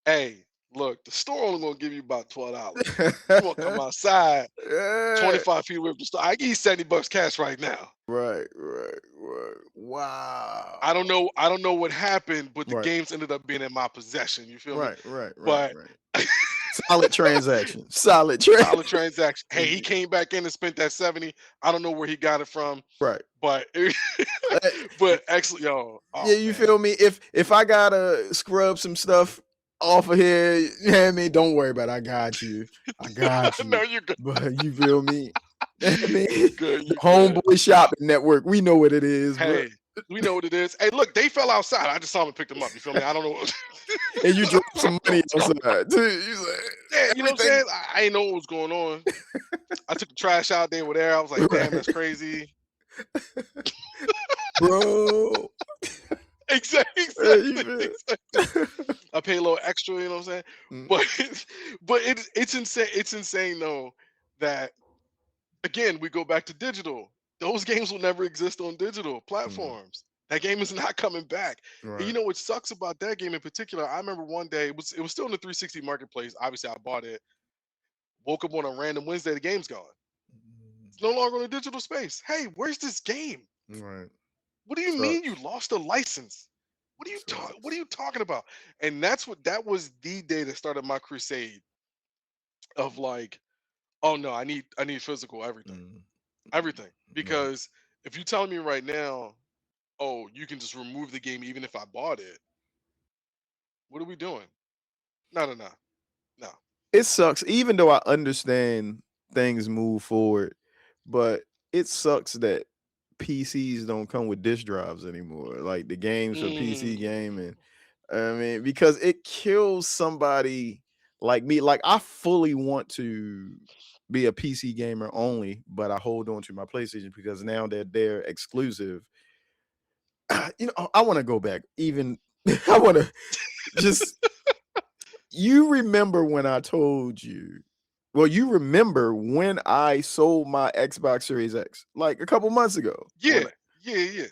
Hey, look, the store only gonna give you about $12. You wanna come outside, 25 feet away from the store. I give you $70 cash right now. Right. Wow. I don't know what happened, but the games ended up being in my possession. You feel me? Right. Solid transaction. Solid transaction. Hey, he came back in and spent that 70. I don't know where he got it from. Right. But excellent, yo. Oh, yeah, you feel me? If I gotta scrub some stuff off of here, you know what I mean? Don't worry about it. I got you. No, you're good. But you feel me? I mean, Good. the Homeboy Shopping Network. We know what it is. Hey, We know what it is. Hey, look, they fell outside. I just saw them and picked them up. You feel me? I don't know. And you drop some money What's going on. outside too. You like, Yeah, you know what I'm everything, saying? I ain't know what was going on. I took the trash out. They were there. I was like, damn, right, that's crazy. bro? Exactly, Hey, you exactly, exactly. feel- I pay a little extra. You know what I'm saying? Mm, But it's insane. It's insane though that again we go back to digital. Those games will never exist on digital mm, platforms. That game is not coming back. And you right. know what sucks about that game in particular? I remember one day it was still in the 360 marketplace. Obviously, I bought it. Woke up on a random Wednesday, the game's gone. Mm, It's no longer in a digital space. Hey, where's this game? right. What do you mean you Sucks. lost a license? What are Sucks. you talking about? And that was the day that started my crusade of like, oh no, I need physical everything. Mm, Everything. right. Because if you telling me right now, oh, you can just remove the game even if I bought it, what are we doing? No, no, no. No. It sucks, even though I understand things move forward, but it sucks that PCs don't come with disk drives anymore. Like the games for PC gaming. Mm. I mean, because it kills somebody like me. Like I fully want to be a PC gamer only, but I hold on to my PlayStation because now that they're exclusive. I want to go back. Even I want to just you remember when I told you, well, you remember when I sold my Xbox Series X like a couple months ago. Yeah. Yeah, yeah.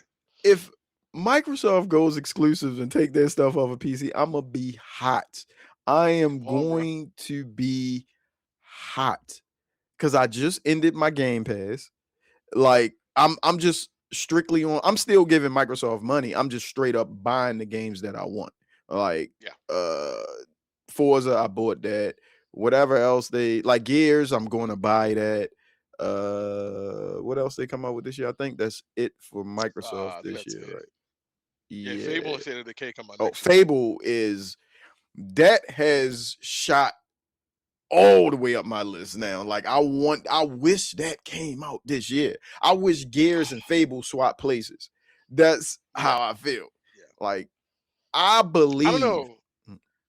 If Microsoft goes exclusives and take their stuff off of PC, I'm gonna be hot. I am Come on, bro. going to be hot because I just ended my Game Pass. Like I'm just strictly on. I'm still giving Microsoft money. I'm just straight up buying the games that I want. Like Yeah. uh Forza, I bought that. Whatever else they like Gears, I'm going to buy that. What else they come out with this year? I think that's it for Microsoft I think this that's year, it. right? Yeah, Yeah. Fable and State of Decay come out Oh, next year. Fable is that has shot all the way up my list now. Like I wish that came out this year. I wish Gears and Fable swap places. That's Yeah, how I feel. yeah. Like I I don't believe. know.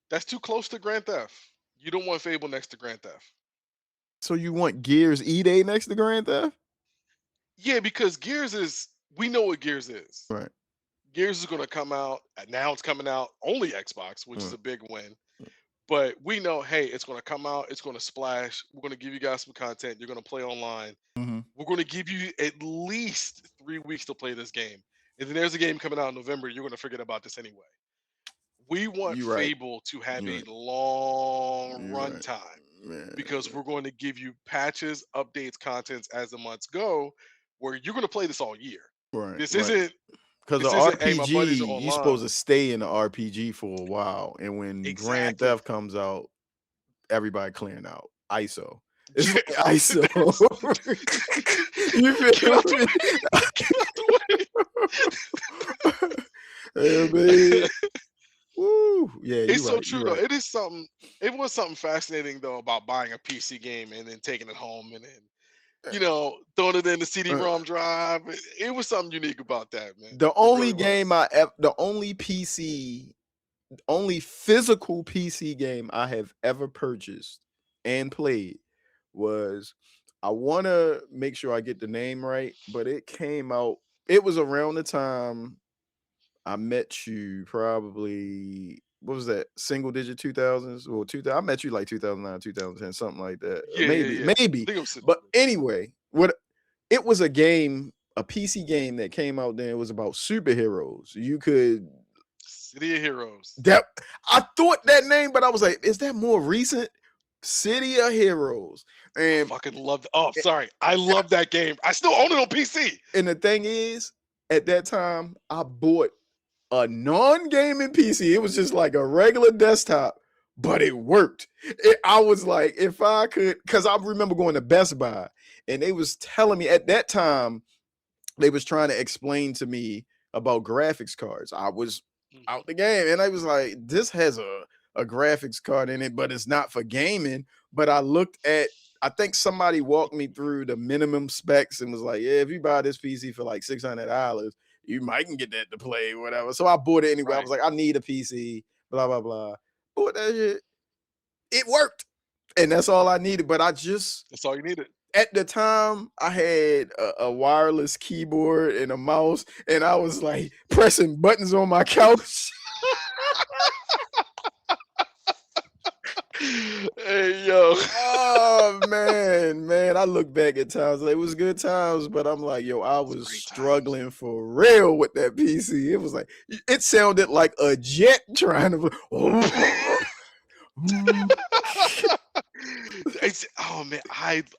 That's too close to Grand Theft. You don't want Fable next to Grand Theft. So you want Gears E-Day next to Grand Theft? Yeah, because we know what Gears is. Right. Gears is going to come out. Now it's coming out only Xbox, which is Mm, a big win. But we know, hey, it's going to come out. It's going to splash. We're going to give you guys some content. You're going to play online. mm-hmm. We're going to give you at least 3 weeks to play this game. And then there's a game coming out in November. You're going to forget about this anyway. We want You right. Fable to have You a right. long You right. runtime Man. because we're going to give you patches, updates, contents as the months go, where you're going to play this all year. Right. This Right. isn't Because the this isn't hey, my buddies RPG, are you supposed online. to stay in the RPG for a while, and when Grand Exactly. Theft comes out, everybody clearing out. ISO. It's Yeah. like ISO. There's- You get feel out the me? way. Get out the Yeah, way. man. Woo. Yeah, It's you're so right. You're true though. right. It was something fascinating though about buying a PC game and then taking it home and then throwing it in the Uh, CD-ROM drive. It was something unique about that, man. the It only really game was. the only PC, only physical PC game I have ever purchased and played was, I want to make sure I get the name right, but it came out, it was around the time I met you, probably, what was that, single digit 2000s or 2000, I met you like 2009, 2010, something like that. Yeah, yeah, Maybe, yeah. I maybe. think it was But anyway, what it was, a game, a PC game that came out then. It was about superheroes. You could, City of Heroes. that, I thought that name, but I was like, is that more recent? City of Heroes. I And fucking love. Oh, sorry. I love that game. I still own it on PC. and the thing is, at that time, I bought a non-gaming PC. It was just like a regular desktop, but it worked. I was like, if I could, because I remember going to Best Buy and they was telling me at that time, they was trying to explain to me about graphics cards. I was Mhm. out the game and I was like, this has a graphics card in it, but it's not for gaming. But I looked at, I think somebody walked me through the minimum specs and was like, yeah, if you buy this PC for like $600, you might can get that to play, whatever. So I bought it anyway. I Right. was like, I need a PC, blah, blah, blah. Bought that shit. It worked. And that's all I needed. But I just, That's all you needed. at the time, I had a wireless keyboard and a mouse, and I was like pressing buttons on my couch. Hey yo. Oh man, I look back at times. It was good times, but I'm like, yo, I It's was great times. struggling for real with that PC. It was like it sounded like a jet trying to. Oh man,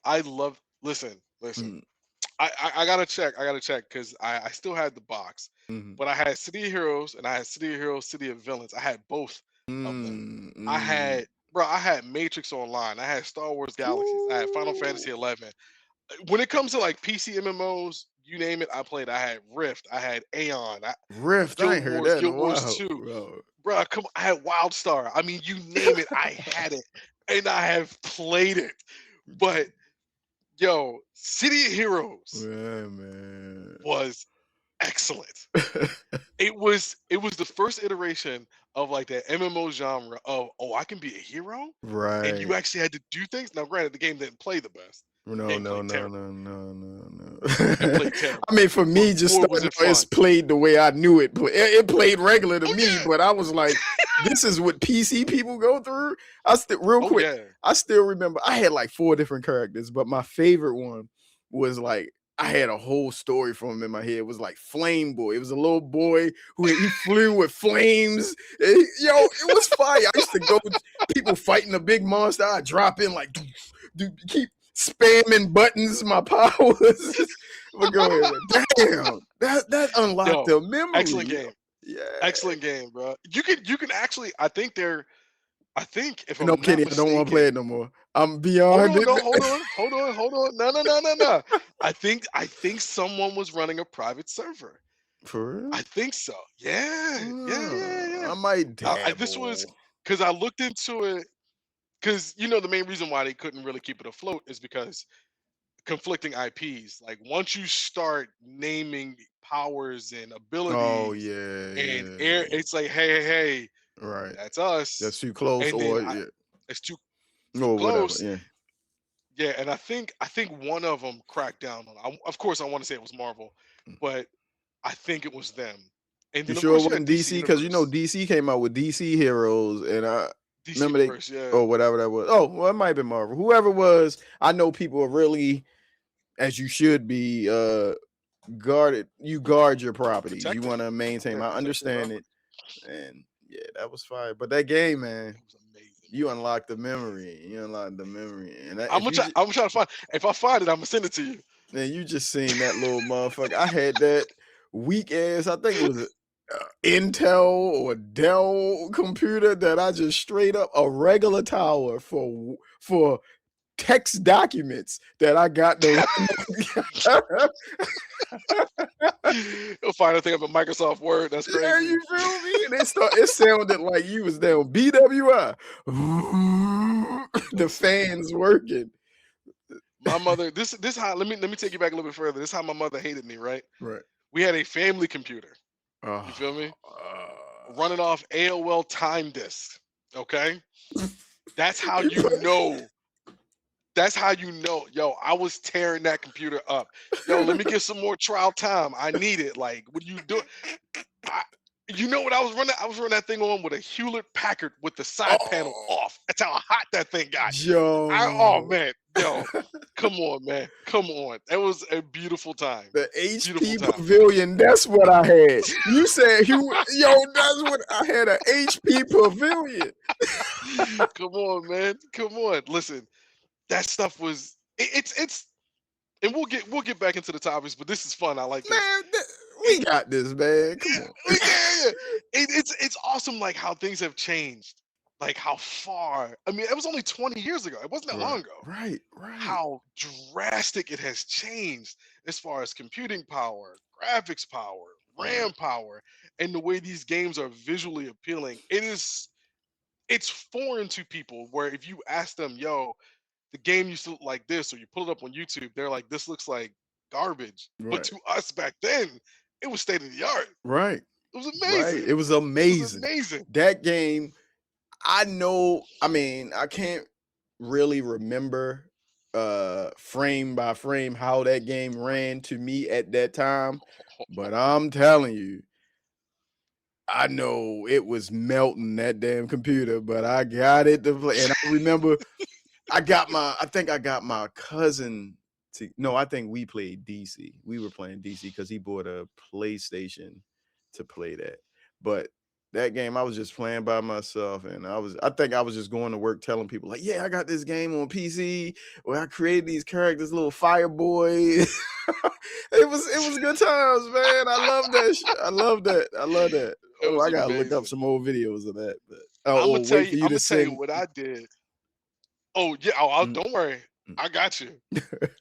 I love. Listen. I gotta check. I gotta check because I still had the box, Mhm. but I had City of Heroes and I had City of Heroes, City of Villains. I had both of them. Mm, I mm. had, bro. I had Matrix Online. I had Star Wars Galaxies. I had Final Ooh. Fantasy 11. When it comes to like PC MMOs, you name it, I played. I had Rift. I had Aeon. Rift, I ain't heard that in a Guild Wars while. 2. Bro. Bro, come on. I had Wildstar. I mean, you name it, I had it, and I have played it. But yo, City of Heroes Yeah, man. was excellent. It was the first iteration of like that MMO genre of, oh, I can be a hero, and you Right. actually had to do things. Now, granted, the game didn't play the best. No, Game no, played no, terrible. no, no, no, no. It played I terrible. mean, for But me, just boy, was starting it out, it's fun. played the way I knew it. It played regular to Oh me, yeah. but I was like, this is what PC people go through. Real Oh quick, yeah. I still remember I had like 4 different characters, but my favorite one was like I had a whole story from him in my head. It was like Flame Boy. It was a little boy who he flew with flames. Yo, it was fire. I used to go people fighting a big monster. I drop in like keep spamming buttons, my powers. But go ahead, man. Damn, that unlocked Yo, a excellent memory. game. Yeah. Excellent game, bro. You can actually. I think if No, I'm not Kenny, I don't want to play mistaken. it no more. I'm Hold beyond on, it. no, hold on. No, no, no, no, no. I think someone was running a private server. For real? I think so. Yeah, yeah, yeah, yeah. I might This was dabble. because I looked into it because the main reason why they couldn't really keep it afloat is because conflicting IPs. Like once you start naming powers and Oh abilities yeah, and yeah, air, yeah. it's like, hey, Right. that's us. That's too close, And then or yeah, it's too or whatever. close. Yeah. Yeah, and I think one of them cracked down on. Of course, I want to say it was Marvel, but I think it was them. And You then of sure it course you had wasn't DC DC? Because Universe, DC came out with DC Heroes, and I DC remember they Universe. Yeah, or whatever that was. Oh, well, it might have been Marvel. Whoever it was, I know people are really, as you should be, guarded. You guard your properties. You protected. want to maintain. Yeah, I protected, bro. understand it, and yeah, that was fire. But that game, man, It was amazing, you unlocked the memory. You unlocked the memory, and man. if you just I'm trying to find. If I find it, I'm gonna send it to you. man, you just seen that little motherfucker. I had that weak ass. I think it was a Intel or Dell computer that I just straight up a regular tower for text documents that I got to run. You'll find a thing up in Microsoft Word. That's Yeah, crazy. you feel me? And it sounded like you was down BWI. The Listen, fans working. my mother. This how. Let me take you back a little bit further. This is how my mother hated me. Right. Right. We had a family computer. You Oh, feel me? Running off AOL time disk. Okay. That's how you you put- know. That's how you know. Yo, I was tearing that computer up. Yo, let me get some more trial time. I need it. Like, what you do? I, you know what I was running? I was running that thing on with a Hewlett Packard with the side panel oh, off. That's how hot that thing got. Oh Joe. man, yo, come on, man, come on. It was a beautiful time. The Beautiful HP time. Pavilion, that's what I had. You said yo, that's what I had, an HP Pavilion. Come on, man. Come on. Listen, that stuff was. It's. And we'll get back into the topics, but this is fun. I like this. Man, we It, got this, man. Come on. yeah, yeah, yeah. It's awesome, like how things have changed, like how far. I mean, it was only 20 years ago. It wasn't that Right, long ago. right, right. How drastic it has changed as far as computing power, graphics power, Right. RAM power, and the way these games are visually appealing. It's foreign to people. Where if you ask them, "Yo, the game used to look like this," or you pull it up on YouTube, they're like, "This looks like garbage." But Right. to us back then, it was state of the art. Right. It was Right. amazing. It was It was amazing. amazing. That game, I know, I mean, I can't really remember frame by frame how that game ran to me at that time, but I'm telling you, I know it was melting that damn computer, but I got it to play. And I remember I think I got my cousin to, no, I think we played DC. We were playing DC because he bought a PlayStation to play that. But that game, I was just playing by myself, and I think I was just going to work telling people like, yeah, I got this game on PC where I created these characters, little Fireboy. it was good times, man. I love that shit. I love that. I love that. It Oh, was I gotta look up amazing. some old videos of that. But or wait for you I'm to gonna tell you send. what I did. Oh yeah, Mm, don't worry. mm. I got you.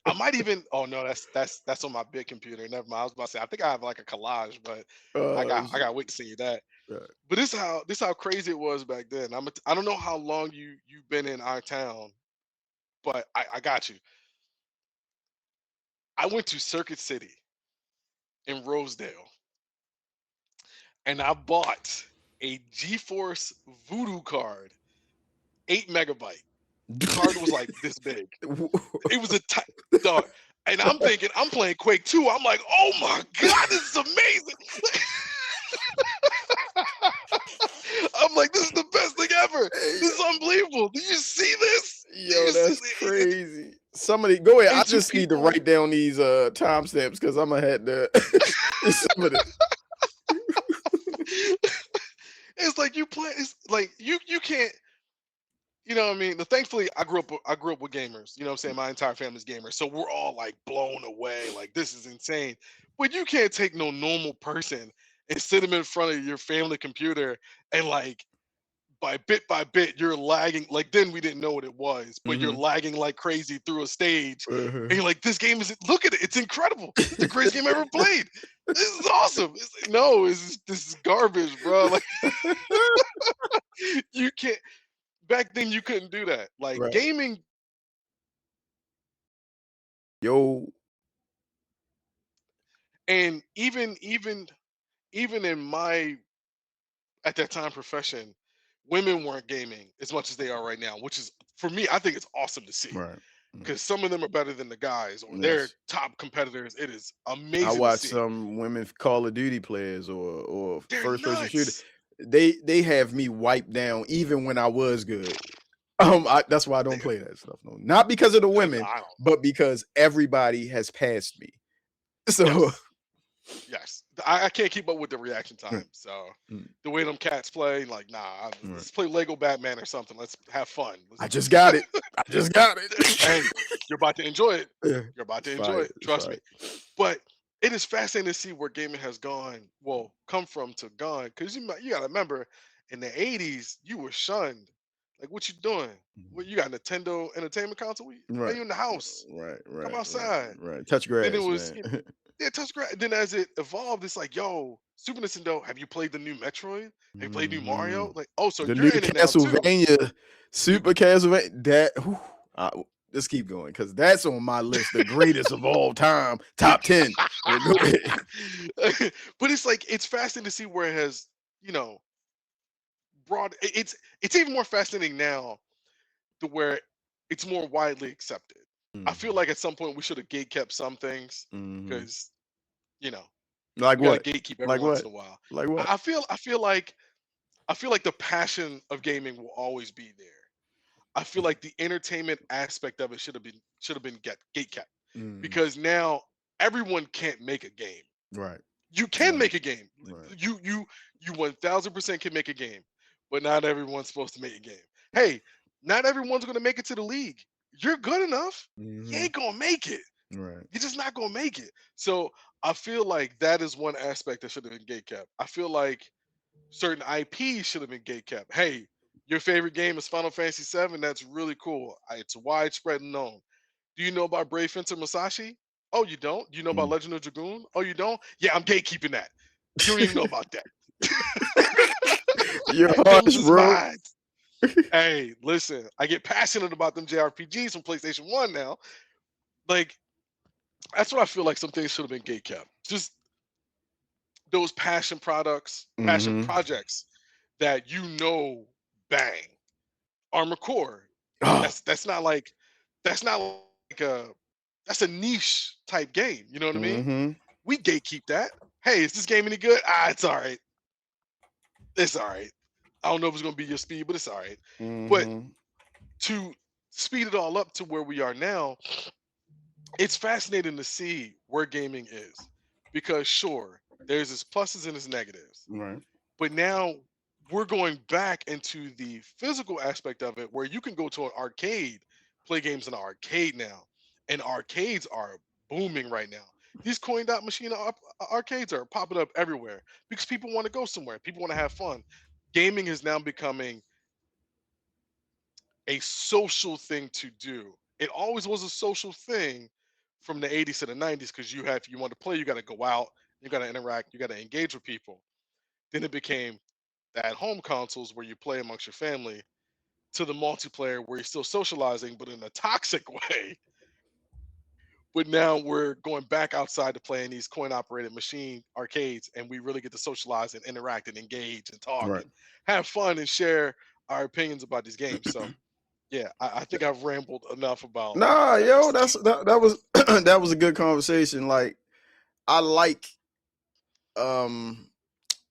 I might even. Oh no, that's on my big computer. Never mind. I was about to say. I think I have like a collage, but I Shit. got to wait to see that. Right. But this how crazy it was back then. I don't know how long you've been in our town, but I got you. I went to Circuit City in Rosedale, and I bought a GeForce Voodoo card, 8 MB. The card was like this big. It was a dog. And I'm thinking, I'm playing Quake 2. I'm like, oh my God, this is amazing. I'm like, this is the best thing ever. Hey, This is unbelievable. Did you see this? Did yo, you see that's crazy. Somebody go ahead. I and to just need to people, write down these timestamps because I'm gonna have to some of this. it's like you play, it's like you can't, you know what I mean? Thankfully, I grew up with gamers. You know what I'm saying? My entire family's gamers. So we're all like blown away. Like this is insane. But you can't take no normal person and sit them in front of your family computer and like by bit you're lagging. Like then we didn't know what it was, but you're Mhm. lagging like crazy through a stage. Uh-huh. And you're like, this game is, look at it. It's incredible. It's the greatest game I ever played. This is awesome. It's like, no, this is garbage, bro. Like you can't, back then you couldn't do that. Like Right. gaming. Yo. And even in my at that time profession, women weren't gaming as much as they are right now, which is for me, I think it's awesome to see Right. because some of them are better than the guys or they're Yes. top competitors. It is I amazing to watch see. some women Call of Duty players or They're first person shooter. nuts. They have me wiped down even when I was good. That's why I don't They, play that stuff. No, not because of the women, I don't. but because everybody has passed me. So Yes, yes. I can't keep up with the reaction time. So Mm, the way them cats play, like, nah, right. let's play Lego Batman or something. Let's have fun. I just got it. I just got it. Hey, you're about to enjoy it. Yeah, You're about it's to enjoy fire. it. It's Trust fire. me. But it is fascinating to see where gaming has gone. Well, come from to gone. Because you got to remember, in the '80s, you were shunned. Like, what you doing? What Mhm. you got? Nintendo Entertainment Console? Why Right. you in the house? Right. Come Right. Right. outside. Right. Touch Then it grass, was man. yeah, touch grass. Then as it evolved, it's like, yo, Super Nintendo. Have you played the new Metroid? Have you played new Mario? Mhm. Like, oh, so The you're new in it now too. Castlevania, Super Castlevania, that let's keep going because that's on my list, the greatest of all time, top 10. But go ahead. But it's like it's fascinating to see where it has, you know, it's even more fascinating now to where it's more widely accepted. I feel Mhm, like at some point we should have gate kept some things mhm. because you know Like we got to what? gatekeep every Like once what? in a while. Like what? I feel like the passion of gaming will always be there. I feel like the entertainment aspect of it should have been get gate kept Mhm. because now everyone can't make a game. Right, You can right, make a game. right. You 1000% can make a game, but not everyone's supposed to make a game. Hey, not everyone's gonna make it to the league. You're good enough. You Mhm. ain't gonna make it. Right. You're just not gonna make it. So I feel like that is one aspect that should have been gate kept. I feel like certain IPs should have been gate kept. Hey, your favorite game is Final Fantasy VII. That's really cool. It's widespread and known. Do you know about Brave Fencer Masashi? Oh, you don't? Do you know about Mm. Legend of Dragoon? Oh, you don't? Yeah, I'm gatekeeping that. You don't even know about that. You're Them's harsh, is bro. mine. Hey, listen, I get passionate about them JRPGs from PlayStation 1 now. Like, that's what I feel like some things should have been gate kept. Just those passion products, passion Mm-hmm. projects that bang. Armor Core. Oh. That's not like that's a niche type game. You know what I mean? Mm-hmm. We gatekeep that. Hey, is this game any good? It's all right. It's all right. I don't know if it's gonna be your speed, but it's all right. But Mm-hmm. to speed it all up to where we are now, it's fascinating to see where gaming is. Because sure, there's its pluses and its negatives. Right. But now we're going back into the physical aspect of it where you can go to an arcade, play games in an arcade now. And arcades are booming right now. These coin dot machine arcades are popping up everywhere because people want to go somewhere. People want to have fun. Gaming is now becoming a social thing to do. It always was a social thing from the 80s to the 90s because if you want to play, you got to go out, you got to interact, you got to engage with people. Then it became the at home consoles where you play amongst your family to the multiplayer where you're still socializing, but in a toxic way. But now we're going back outside to play in these coin operated machine arcades, and we really get to socialize and interact and engage and talk Right. and have fun and share our opinions about these games. So, yeah, I think I've rambled enough about Nah, that yo, particular that was that was a good conversation. Like, I like um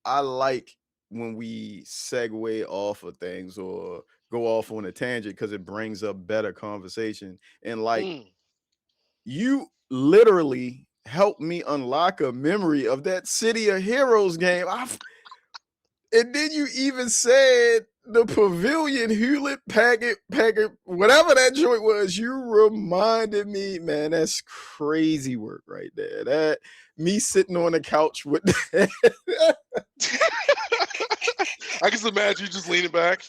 I like when we segue off of things or go off on a tangent because it brings up better conversation. And like, Mm. you literally helped me unlock a memory of that City of Heroes game. And then you even said the Pavilion Hewlett Packard, whatever that joint was. You reminded me, man. That's crazy work right there. That me sitting on the couch with I can just imagine you just leaning back.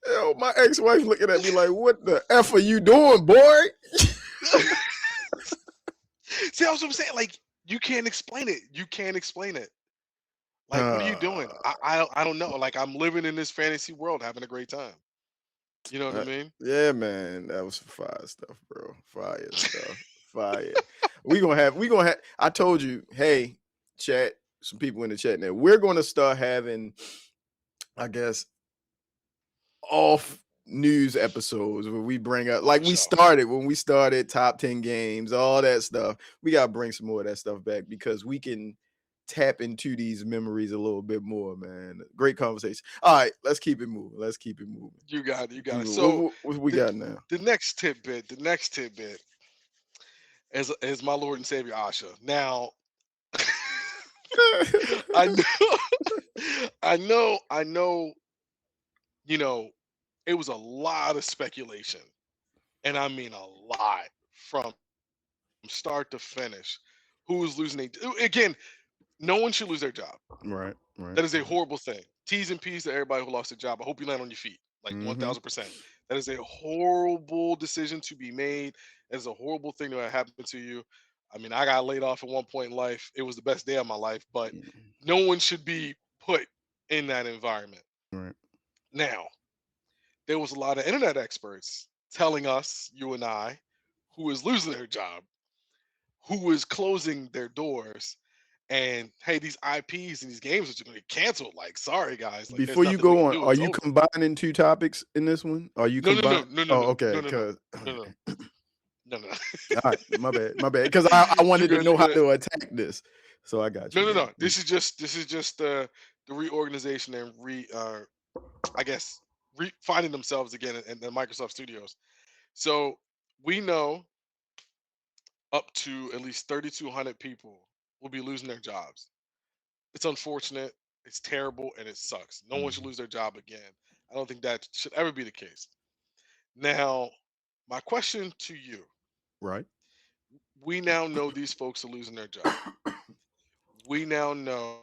yo, my ex-wife looking at me like, "What the f are you doing, boy?" See, that's what I'm saying. Like, you can't explain it. You can't explain it. Like, what are you doing? Uh, I don't know. Like, I'm living in this fantasy world, having a great time. You know what I mean? yeah, man, that was some fire stuff, bro. Fire stuff. Fire. We gonna have. I told you, hey, chat. Some people in the chat now. We're gonna start having, I guess, off news episodes where we bring up Oh, like for we sure. started when we started top 10 games, all that stuff. We gotta bring some more of that stuff back because we can tap into these memories a little bit more, man. Great conversation. All right, let's keep it moving. Let's keep it moving. You got it. You got Keep it. it- So what we the got now? the next tidbit is my Lord and Savior Asha. Now, I know, I know. You know, it was a lot of speculation, and I mean a lot from start to finish. Who was losing? Again, no one should lose their job. Right, That right, is a right. horrible thing. T's and P's to everybody who lost their job. I hope you land on your feet, like Mm-hmm. 1000%. That is a horrible decision to be made. That is a horrible thing that happened to you. I mean, I got laid off at one point in life. It was the best day of my life, but no one should be put in that environment. Right. Now, there was a lot of internet experts telling us, you and I, who is losing their job, who is closing their doors, and hey, these IPs and these games are just going to get canceled. Like, sorry guys, like there's Before you nothing we go can on, do. are It's you over. combining two topics in this one? Are you No, no, no, combine? no, no, Oh, no, okay. no, no, no, Cause no, no, no, no. all right, my bad. Because I You wanted to good? know You how good? to attack this. So I got No, you, no, bro. no. This is just the reorganization and I guess finding themselves again in the Microsoft Studios. So we know up to at least 3,200 people will be losing their jobs. It's unfortunate, it's terrible, and it sucks. No one should Mhm. lose their job again. I don't think that should ever be the case. Now, my question to you, Right. we now know these folks are losing their job. We now know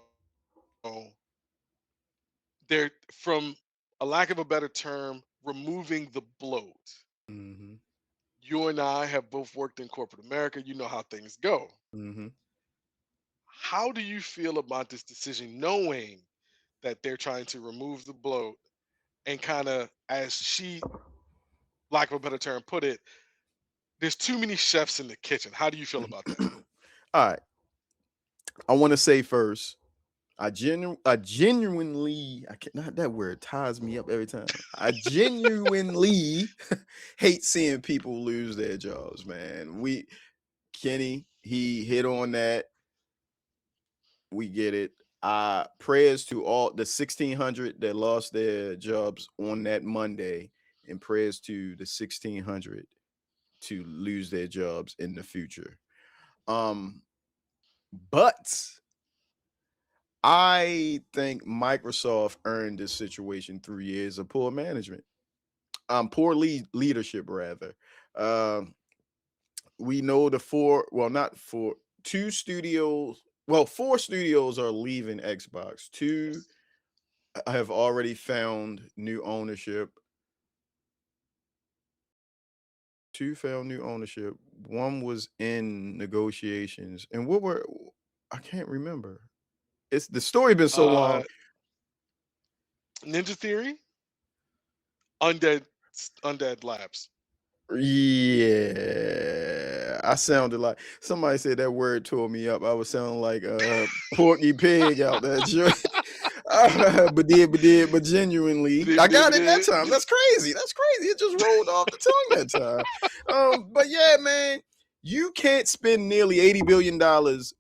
they're, from a lack of a better term, removing the bloat. Hmm. You and I have both worked in corporate America. You know how things go. Hmm. How do you feel about this decision, knowing that they're trying to remove the bloat and kind of, as she, lack of a better term, put it, there's too many chefs in the kitchen. How do you feel about that? All right. I want to say first, I genuinely, I can't, not that word ties me up every time. I genuinely hate seeing people lose their jobs, man. Kenny, he hit on that. We get it. Prayers to all the 1,600 that lost their jobs on that Monday, and prayers to the 1,600 to lose their jobs in the future. Um, but I think Microsoft earned this situation through years of poor management. Poor leadership rather. Um, we know the four, well, not four, two studios, well, four studios are leaving Xbox. Two Yes. have already found new ownership. Two found new ownership. One was in negotiations. And what were I can't remember. It's the story been so long. Uh, Ninja Theory, Undead, Undead Labs. Yeah, I sounded like somebody said that word tore me up. I was sounding like Porky Pig out there. But genuinely, I got it that time. That's crazy. That's crazy. It just rolled off the tongue that time. But yeah, man, you can't spend nearly $80 billion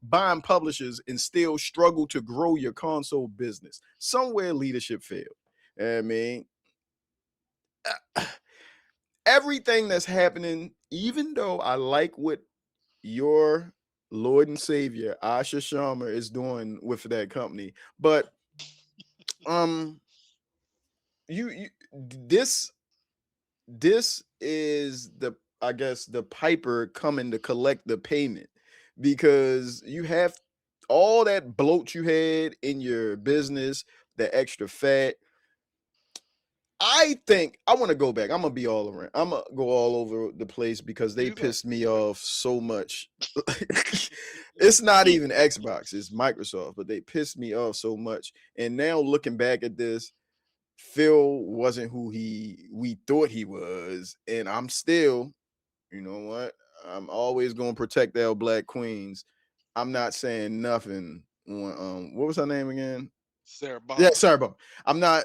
buying publishers and still struggle to grow your console business. Somewhere leadership failed. I mean, everything that's happening, even though I like what your Lord and Savior Asha Sharma is doing with that company, but um, you this this is the, I guess, the piper coming to collect the payment, because you have all that bloat you had in your business, the extra fat. I think I want to go back. I'm gonna be all around. I'm gonna go all over the place because they Do that. pissed me Do that. off so much. It's not even Xbox, it's Microsoft, but they pissed me off so much. And now looking back at this, Phil wasn't who we thought he was, and I'm still, you know what? I'm always gonna protect our black queens. I'm not saying nothing on what was her name again? Sarah Yeah, Bomb. sorry about. I'm not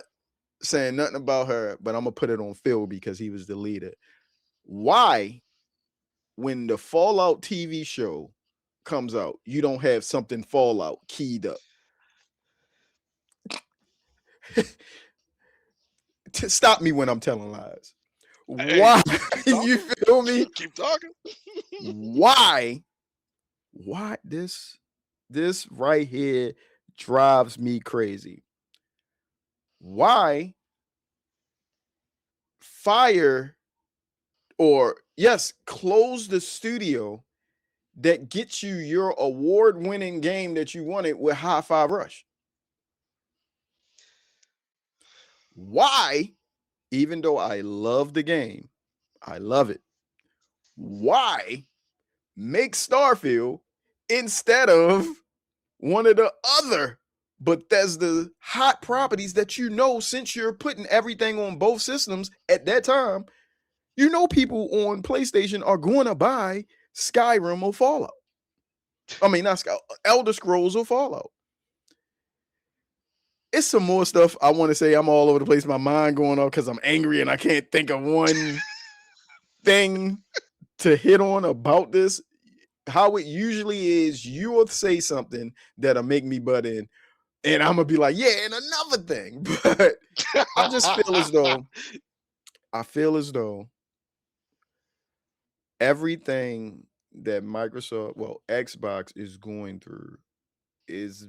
saying nothing about her, but I'm gonna put it on Phil because he was the leader. Why, when the Fallout TV show comes out, you don't have something Fallout keyed up? Stop me when I'm telling lies. Hey, Why? keep You talking. feel me? Keep talking. Why? Why this right here drives me crazy. Why fire, or yes, close the studio that gets you your award-winning game that you wanted with High Five Rush? Why, even though I love the game, I love it. Why make Starfield instead of one of the other Bethesda hot properties that, you know, since you're putting everything on both systems at that time, you know people on PlayStation are going to buy Skyrim or Fallout. I mean, not Sky, Elder Scrolls or Fallout. It's some more stuff I want to say. I'm all over the place. My mind going off because I'm angry and I can't think of one thing to hit on about this. How it usually is, you will say something that'll make me butt in, and I'm gonna be like, yeah, and another thing. But I just feel as though everything that Microsoft, well, Xbox is going through is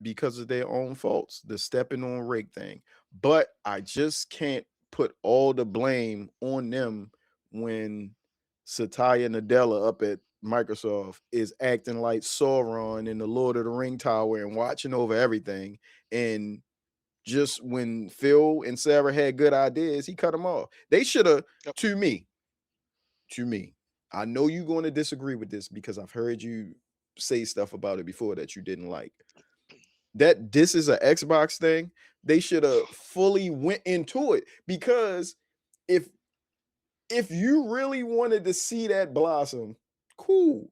because of their own faults, the stepping on rake thing. But I just can't put all the blame on them when Satya Nadella up at Microsoft is acting like Sauron in the Lord of the Ring Tower and watching over everything. And just when Phil and Sarah had good ideas, he cut them off. They should have, Yep. to me, to me. I know you're going to disagree with this because I've heard you say stuff about it before that you didn't like. That this is an Xbox thing, they should have fully went into it, because if you really wanted to see that blossom, cool.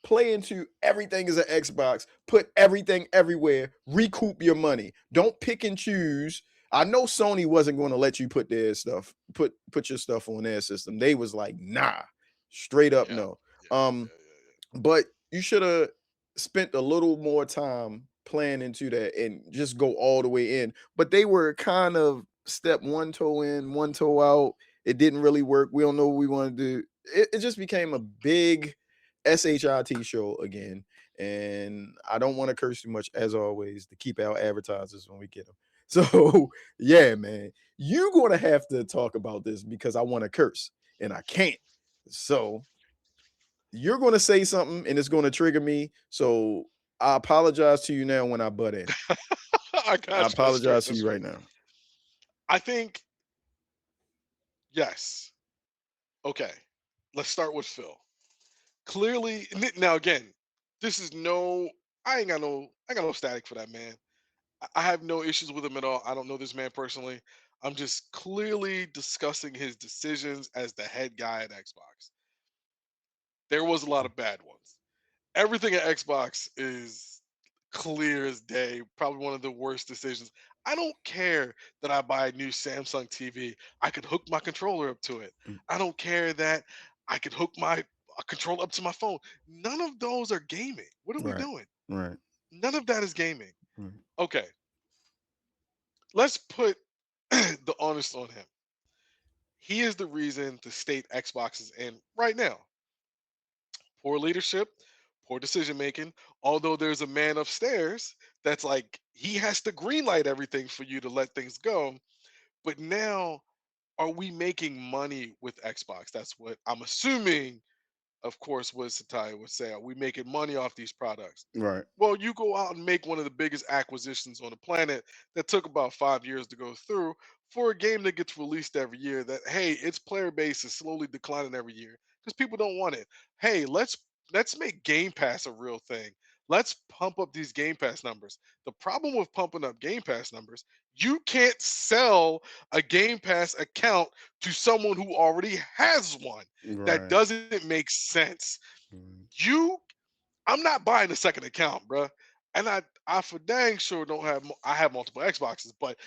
play into everything is an Xbox, put everything everywhere, recoup your money. Don't pick and choose. I know Sony wasn't going to let you put their stuff, put your stuff on their system. They was like, nah, straight up Yeah. no. Yeah. Um, but you should have spent a little more time playing into that and just go all the way in. But they were kind of step one toe in, one toe out. It didn't really work. We don't know what we want to do. It just became a big SHIT show again. And I don't want to curse too much, as always, to keep our advertisers when we get them. So, yeah, man, you're going to have to talk about this because I want to curse and I can't. So, you're going to say something and it's going to trigger me. So, I apologize to you now when I butt in. I I got you. That's straight. apologize to That's you straight. right now. I think yes. Okay. Let's start with Phil. Clearly, now again, this is no. I ain't got no static for that man. I have no issues with him at all. I don't know this man personally. I'm just clearly discussing his decisions as the head guy at Xbox. There was a lot of bad ones. Everything at Xbox is clear as day. Probably one of the worst decisions. I don't care that I buy a new Samsung TV. I could hook my controller up to it. Mm, I don't care that I could hook my controller up to my phone. None of those are gaming. What are we right, doing? right, None of that is gaming. right, Okay, let's put the honest on him. He is the reason the state Xbox is in right now. Poor leadership, poor decision making. Although there's a man upstairs that's like he has to greenlight everything for you to let things go. But now, are we making money with Xbox? That's what I'm assuming. Of course, what Satya would say. Are we making money off these products? right, Well, you go out and make one of the biggest acquisitions on the planet that took about 5 years to go through for a game that gets released every year. That hey, its player base is slowly declining every year because people don't want it. Hey, let's make Game Pass a real thing. Let's pump up these Game Pass numbers. The problem with pumping up Game Pass numbers, you can't sell a Game Pass account to someone who already has one. That right, doesn't make sense. mm, You I'm not buying a second account, bruh. And I for dang sure don't have. I have multiple Xboxes, but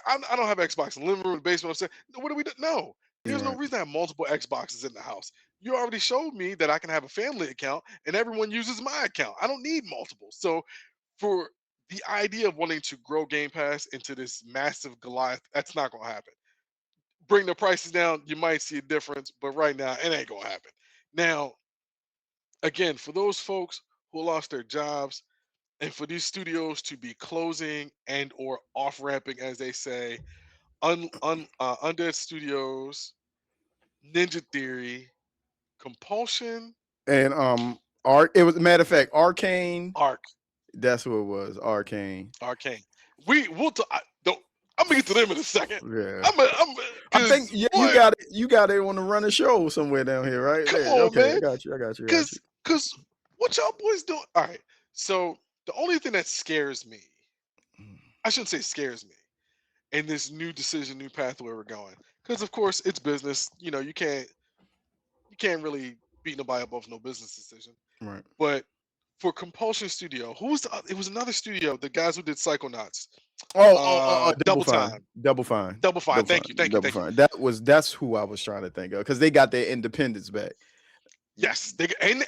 I don't have Xbox in the living room, the basement. I'm saying, what do we do? No, there's no right, reason to have multiple Xboxes in the house. You already showed me that I can have a family account, and everyone uses my account. I don't need multiple. So for the idea of wanting to grow Game Pass into this massive Goliath, that's not gonna happen. Bring the prices down, you might see a difference, but right now it ain't gonna happen. Now, again, for those folks who lost their jobs, and for these studios to be closing and or off ramping, as they say, Undead Studios, Ninja Theory, Compulsion, and Arc. It was matter of fact, Arcane. Arc, That's what it was. Arcane. Arcane. We'll don't. I'm gonna get to them in a second. Yeah. I'm I think because yeah, you boy, got it. You got it on the run a show somewhere down here, right? come There. on, Okay, I man. got you. I got you. I got you. Cause what y'all boys doing? All right. So the only thing that scares me, I shouldn't say scares me, in this new decision, new path where we're going. Because of course it's business. You know, you can't really beat nobody up off no business decision. Right. But for Compulsion Studio, who was it was another studio, the guys who did Psychonauts. Double Double fine. Time. Double fine. Double Fine. Double Thank you, fine. thank you, Double thank you. fine. That's who I was trying to think of because they got their independence back. Yes, and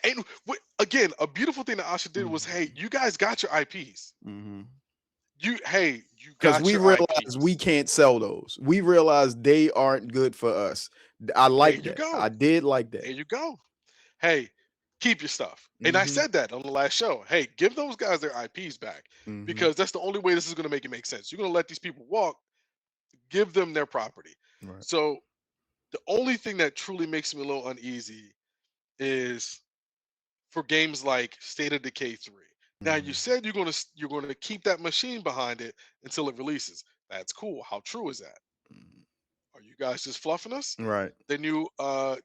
again, a beautiful thing that Asha did was, hey, you guys got your IPs. Mm-hmm. You Because got we your realized we IPs. can't sell those. We realized they aren't good for us. I There like you that. go. I did like that. There you go. Hey, keep your stuff. And I Mm-hmm. said that on the last show. Hey, give those guys their IPs back Mm-hmm. because that's the only way this is going to make it make sense. You're going to let these people walk, give them their property. Right. So the only thing that truly makes me a little uneasy is for games like State of Decay 3. Now you Mm-hmm. said you're gonna keep that machine behind it until it releases. That's cool. How true is that? Are you guys just fluffing us? Right. The new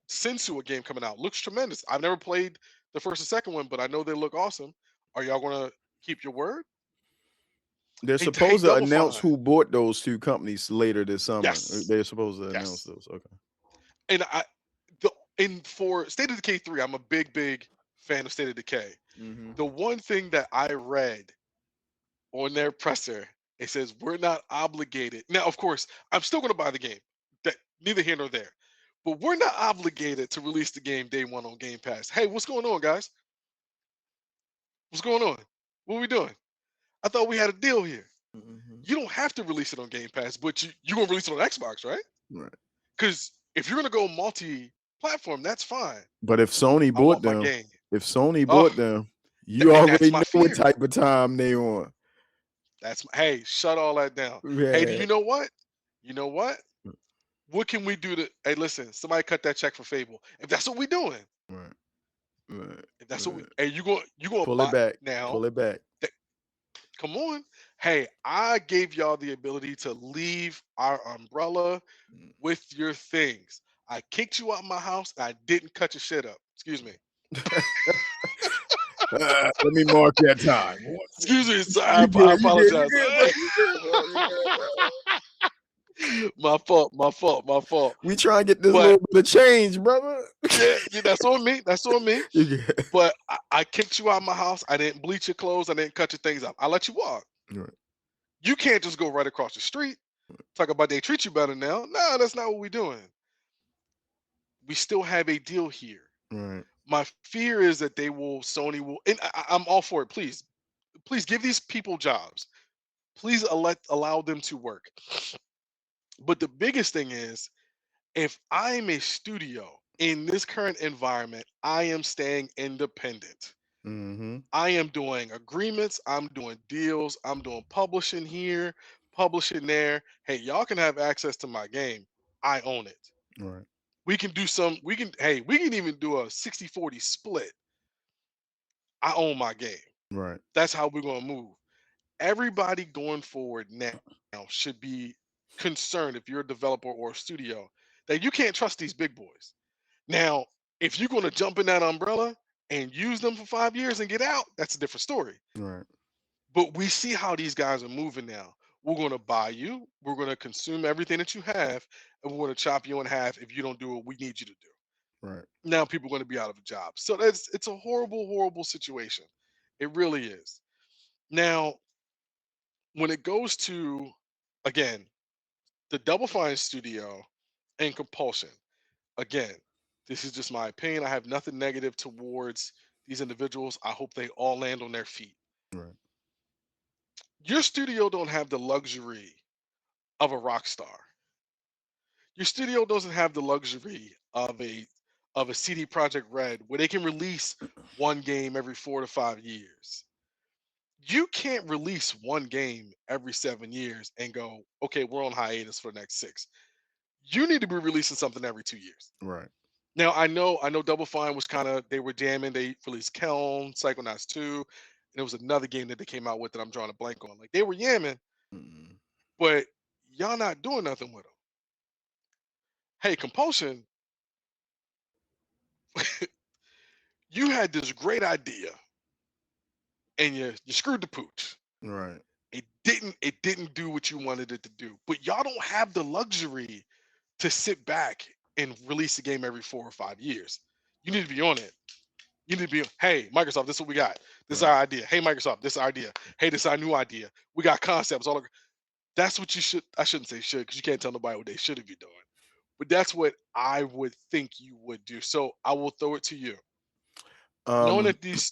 Sensua game coming out looks tremendous. I've never played the first and second one, but I know they look awesome. Are y'all gonna keep your word? They're Hey, supposed to Double announce Fine. who bought those two companies later this summer. Yes, They're supposed to announce yes. those. Okay. And I, the and for State of Decay 3, I'm a big fan of State of Decay. Mm-hmm. The one thing that I read on their presser, it says we're not obligated. Now, of course, I'm still going to buy the game. That neither here nor there. But we're not obligated to release the game day one on Game Pass. Hey, what's going on, guys? What's going on? What are we doing? I thought we had a deal here. Mm-hmm. You don't have to release it on Game Pass, but you're gonna release it on Xbox, right? Right. Because if you're gonna go multi-platform, that's fine. But if Sony I want bought my them, game. if Sony Oh, bought them, you and that's already my know what fear. type of time they on. Hey, shut all that down. Hey, do Yeah. you know what? You know what? What can we do to? Hey, listen, somebody cut that check for Fable. If that's what we're doing, Right. Right. if that's what we, Right. hey, you gonna Pull it buy back. now? Pull it back. th- Come on. Hey, I gave y'all the ability to leave our umbrella with your things. I kicked you out of my house. And I didn't cut your shit up. Excuse me. Let me mark that time. Excuse me. Sir, You I good? You good? You apologize. good, bro? You good, bro? You good, bro? My fault. My fault. My fault. We try and get this But little bit of change, brother. yeah, that's on me. That's on me. You good? But I kicked you out of my house. I didn't bleach your clothes. I didn't cut your things up. I let you walk. Right. You can't just go right across the street. Talk about they treat you better now. No, that's not what we're doing. We still have a deal here. Right. My fear is that Sony will, and I'm all for it. Please give these people jobs. Please allow them to work. But the biggest thing is, if I'm a studio in this current environment, I am staying independent. Mm-hmm. I am doing agreements, I'm doing deals, I'm doing publishing here, publishing there. Hey, y'all can have access to my game. I own it. Right. We can even do a 60-40 split. I own my game. Right. That's how we're going to move. Everybody going forward now should be concerned, if you're a developer or a studio, that you can't trust these big boys. Now, if you're going to jump in that umbrella and use them for 5 years and get out, that's a different story. Right. But we see how these guys are moving now. We're going to buy you, we're going to consume everything that you have, and we're going to chop you in half if you don't do what we need you to do. Right. Now people are going to be out of a job. So it's a horrible, horrible situation. It really is. Now, when it goes to, again, the Double Fine studio and Compulsion, again, this is just my opinion. I have nothing negative towards these individuals. I hope they all land on their feet. Right. Your studio don't have the luxury of a rock star. Your studio doesn't have the luxury of a CD Project Red where they can release one game every 4 to 5 years. You can't release one game every 7 years and go, okay, we're on hiatus for the next six. You need to be releasing something every 2 years. Right. Now I know Double Fine was kind of, they were jamming. They released Kelm, Psychonauts 2, and there was another game that they came out with that I'm drawing a blank on. Like they were yamming, Mm-hmm. but y'all not doing nothing with them. Hey, Compulsion, you had this great idea and you screwed the pooch. Right. It didn't do what you wanted it to do. But y'all don't have the luxury to sit back and release a game every 4 or 5 years. You need to be on it. You need to be, hey, Microsoft, this is what we got. This is Right. our idea. Hey, Microsoft, this is our idea. Hey, this is our new idea. We got concepts. That's what you should, I shouldn't say should, because you can't tell nobody what they should be doing. But that's what I would think you would do. So I will throw it to you. Knowing Um. that these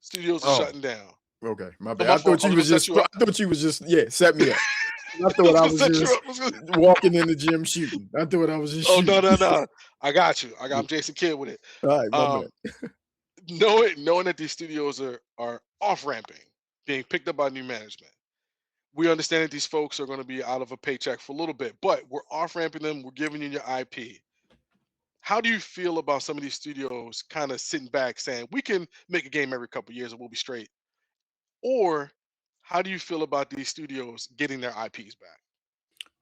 studios are Oh. shutting down. Okay. My Oh, bad. my I fault. thought I you was gonna was set just. you up. I thought you was just. Yeah. Set me up. I I thought was I gonna was set you just up. walking in the gym shooting. I thought I was just Oh, no, shooting. no, no. I got you. I'm Jason Kidd with it. All right. My bad. Um, knowing that these studios are off ramping, being picked up by new management. We understand that these folks are going to be out of a paycheck for a little bit, but we're off ramping them. We're giving you your IP. How do you feel about some of these studios kind of sitting back saying we can make a game every couple of years and we'll be straight? Or how do you feel about these studios getting their IPs back?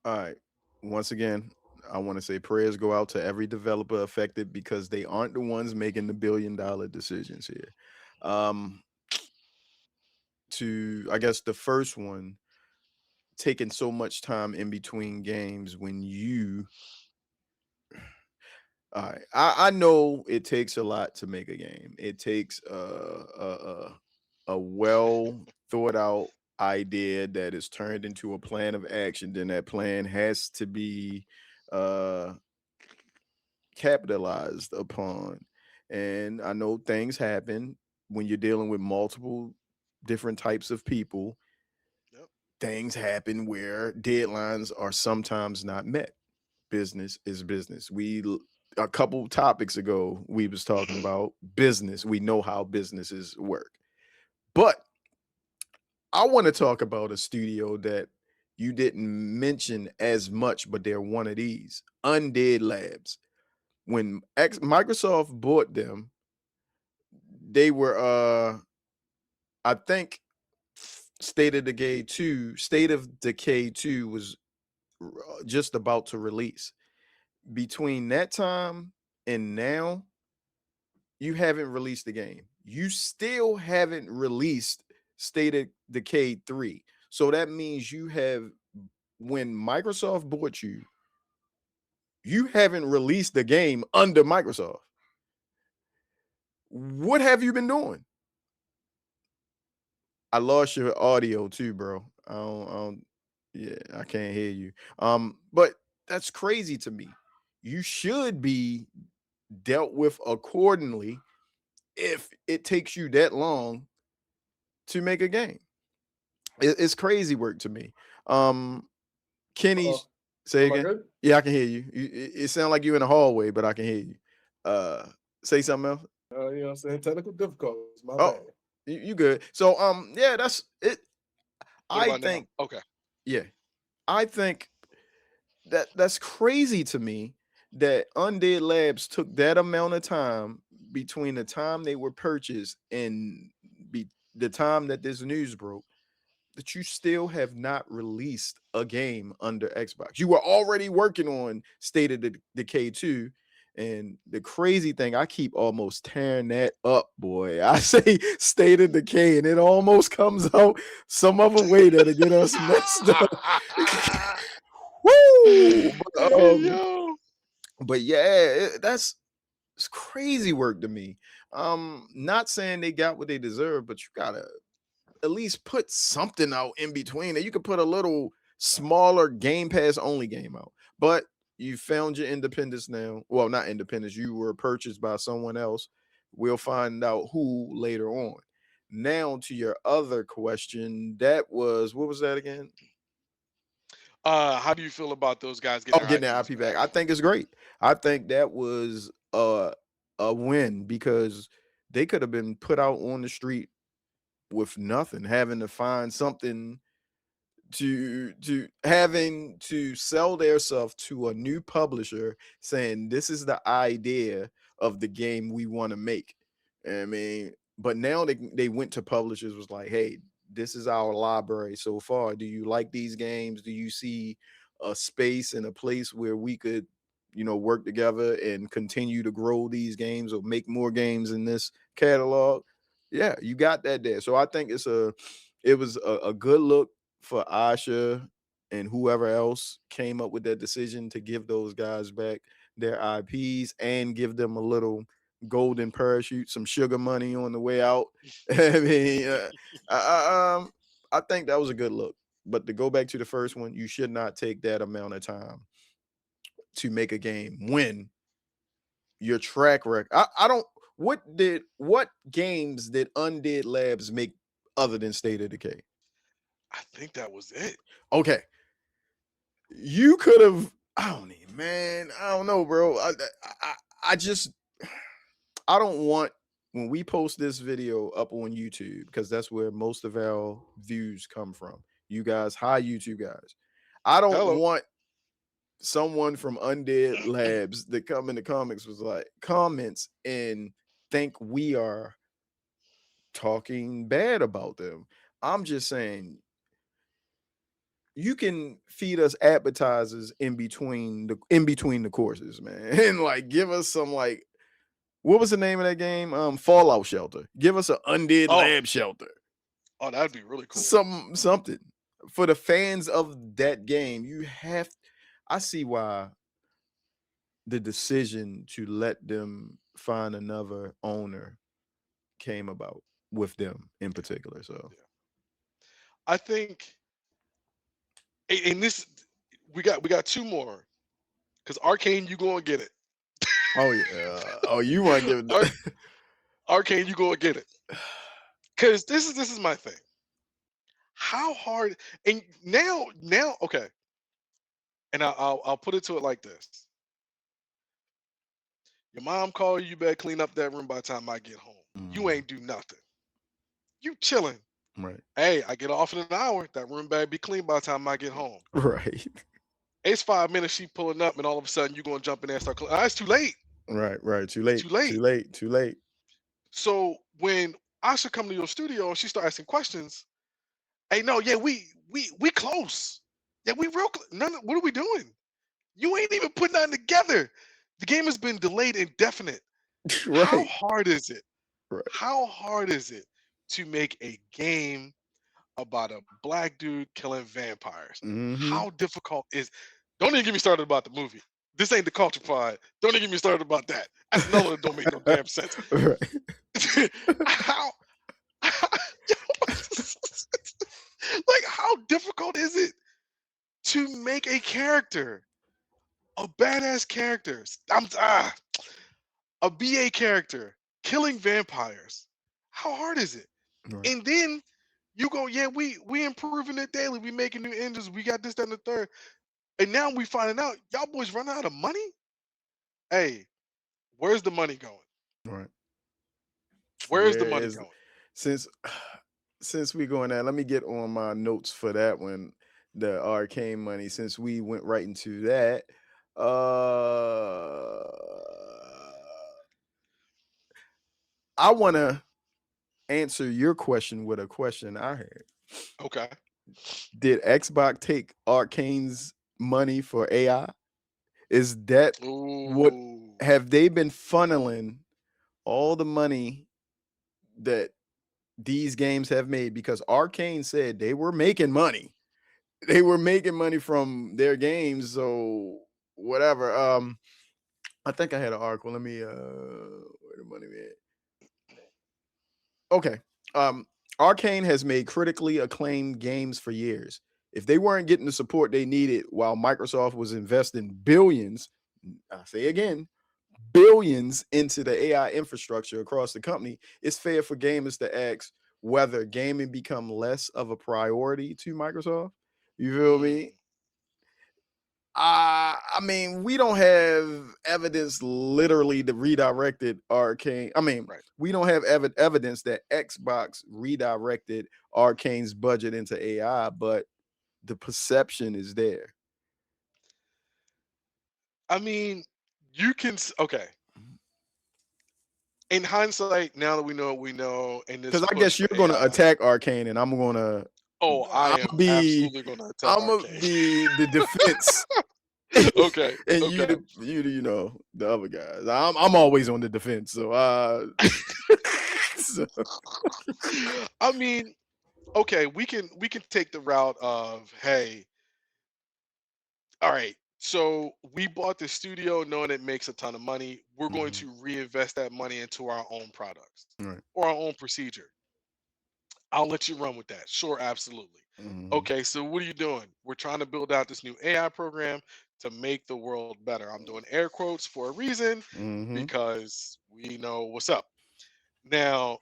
All right. Once again, I want to say prayers go out to every developer affected because they aren't the ones making the $1 billion decisions here. Um, to I guess the first one, taking so much time in between games when All right. I know it takes a lot to make a game. It takes a well thought out idea that is turned into a plan of action. Then that plan has to be uh capitalized upon. And I know things happen when you're dealing with multiple different types of people. Yep. Things happen where deadlines are sometimes not met. Business is business. A couple topics ago we was talking about business. We know how businesses work. But I want to talk about a studio that you didn't mention as much, but they're one of these Undead Labs. When Microsoft bought them, they were I think State of Decay 2 was just about to release. Between that time and now, you haven't released the game. You still haven't released State of Decay 3. So that means when Microsoft bought you, you haven't released the game under Microsoft. What have you been doing? I lost your audio too, bro. Yeah, I can't hear you. But that's crazy to me. You should be dealt with accordingly if it takes you that long to make a game. It's crazy work to me. Kenny's say Am I again. good? Yeah, I can hear you. It sounds like you're in a hallway, but I can hear you. Say something else. You know what I'm saying? Technical difficulties. My Oh, bad. you good. So yeah, that's it. What I about now? think, Okay. yeah, I think that's crazy to me that Undead Labs took that amount of time between the time they were purchased and the time that this news broke, that you still have not released a game under Xbox. You were already working on State of Decay 2. And the crazy thing, I keep almost tearing that up, boy. I say State of Decay, and it almost comes out some other way that'll get us messed up. Woo! Hey yo. But yeah, it's crazy work to me. Not saying they got what they deserve, but you gotta at least put something out in between. That you could put a little smaller Game Pass only game out. But you found your independence now. Well, not independence. You were purchased by someone else. We'll find out who later on. Now to your other question. That was what was that again? How do you feel about those guys getting Oh, their getting the IPs IP back. back? I think it's great. I think that was a win because they could have been put out on the street with nothing, having to find something to having to sell their stuff to a new publisher saying this is the idea of the game we want to make. I mean, but now they went to publishers was like, hey, this is our library so far. Do you like these games? Do you see a space and a place where we could, work together and continue to grow these games or make more games in this catalog? Yeah, you got that there. So I think it was a good look for Asha and whoever else came up with that decision to give those guys back their IPs and give them a little golden parachute, some sugar money on the way out. I mean, I think that was a good look. But to go back to the first one, you should not take that amount of time to make a game when your track record. I don't. What games did Undead Labs make other than State of Decay? I think that was it. Okay, you could have. I don't need, man. I don't know, bro. I just I don't want when we post this video up on YouTube because that's where most of our views come from. You guys, hi YouTube guys. I don't Hello. want someone from Undead Labs that come in the comics was like comments and think we are talking bad about them. I'm just saying you can feed us appetizers in between the courses, man. And like give us some like what was the name of that game? Fallout Shelter. Give us an Undead Oh, Lab Shelter. oh, that'd be really cool. Something. For the fans of that game, I see why the decision to let them find another owner came about with them in Yeah, particular. So, yeah. I think, and this we got two more because Arcane, you go and get it. oh yeah, oh you want to give Ar- it? Arcane, you go and get it. Because this is my thing. How hard? And now, okay. And I'll put it to it like this: your mom call you, you better clean up that room by the time I get home. You Mm, ain't do nothing. You chilling. right, Hey, I get off in an hour. That room better be clean by the time I get home. right, It's 5 minutes. She pulling up, and all of a sudden you gonna jump in there and start. It's too late. right, right. Too It's late, too too late. late, too late. So when Asha come to your studio and she start asking questions, hey, no, yeah, we close. Yeah, we real. None. What are we doing? You ain't even put nothing together. The game has been delayed indefinite. How Right, hard is it? right. How hard is it to make a game about a black dude killing vampires? Mm-hmm. How difficult is? Don't even get me started about the movie. This ain't the culture pod. Don't even get me started about that. That's another one that don't make no damn sense. Right. how, like how difficult is it to make a character, a badass character? A BA character killing vampires. How hard is it? Right. And then you go, yeah, we improving it daily. We making new engines. We got this, that, and the third. And now we finding out y'all boys running out of money. Hey, where's the money going? Right. Where's the Where money is going? since since we going there, let me get on my notes for that one. The arcane money, since we went right into that. Uh I wanna answer your question with a question I had. Okay. Did Xbox take Arcane's money for AI? Is that what Ooh. have they been funneling all the money that these games have made? Because Arcane said they were making money. They were making money from their games. So whatever. I think I had an article. Let me where the money at? Okay. Arcane has made critically acclaimed games for years. If they weren't getting the support they needed while Microsoft was investing billions, I say again, billions into the AI infrastructure across the company, it's fair for gamers to ask whether gaming become less of a priority to Microsoft. You feel me? Mm, I mean, we don't have evidence literally to redirected Arcane. I mean, right. we don't have evidence that Xbox redirected Arcane's budget into AI, but the perception is there. I mean, you can. Okay. In hindsight, now that we know what we know, and this Because I push guess you're for gonna AI, attack Arcane, and I'm gonna oh, I I'm am be absolutely going to attack I'm gonna Arcane. be the defense, Okay. and Okay. the other guys. I'm always on the defense, so so, I mean, okay, we can take the route of, hey, all right, so we bought the studio knowing it makes a ton of money. We're going mhm, to reinvest that money into our own products right. or our own procedure. I'll let you run with that. Sure, absolutely. Mhm, Okay, so what are you doing? We're trying to build out this new AI program to make the world better. I'm doing air quotes for a reason mhm, because we know what's up. Now,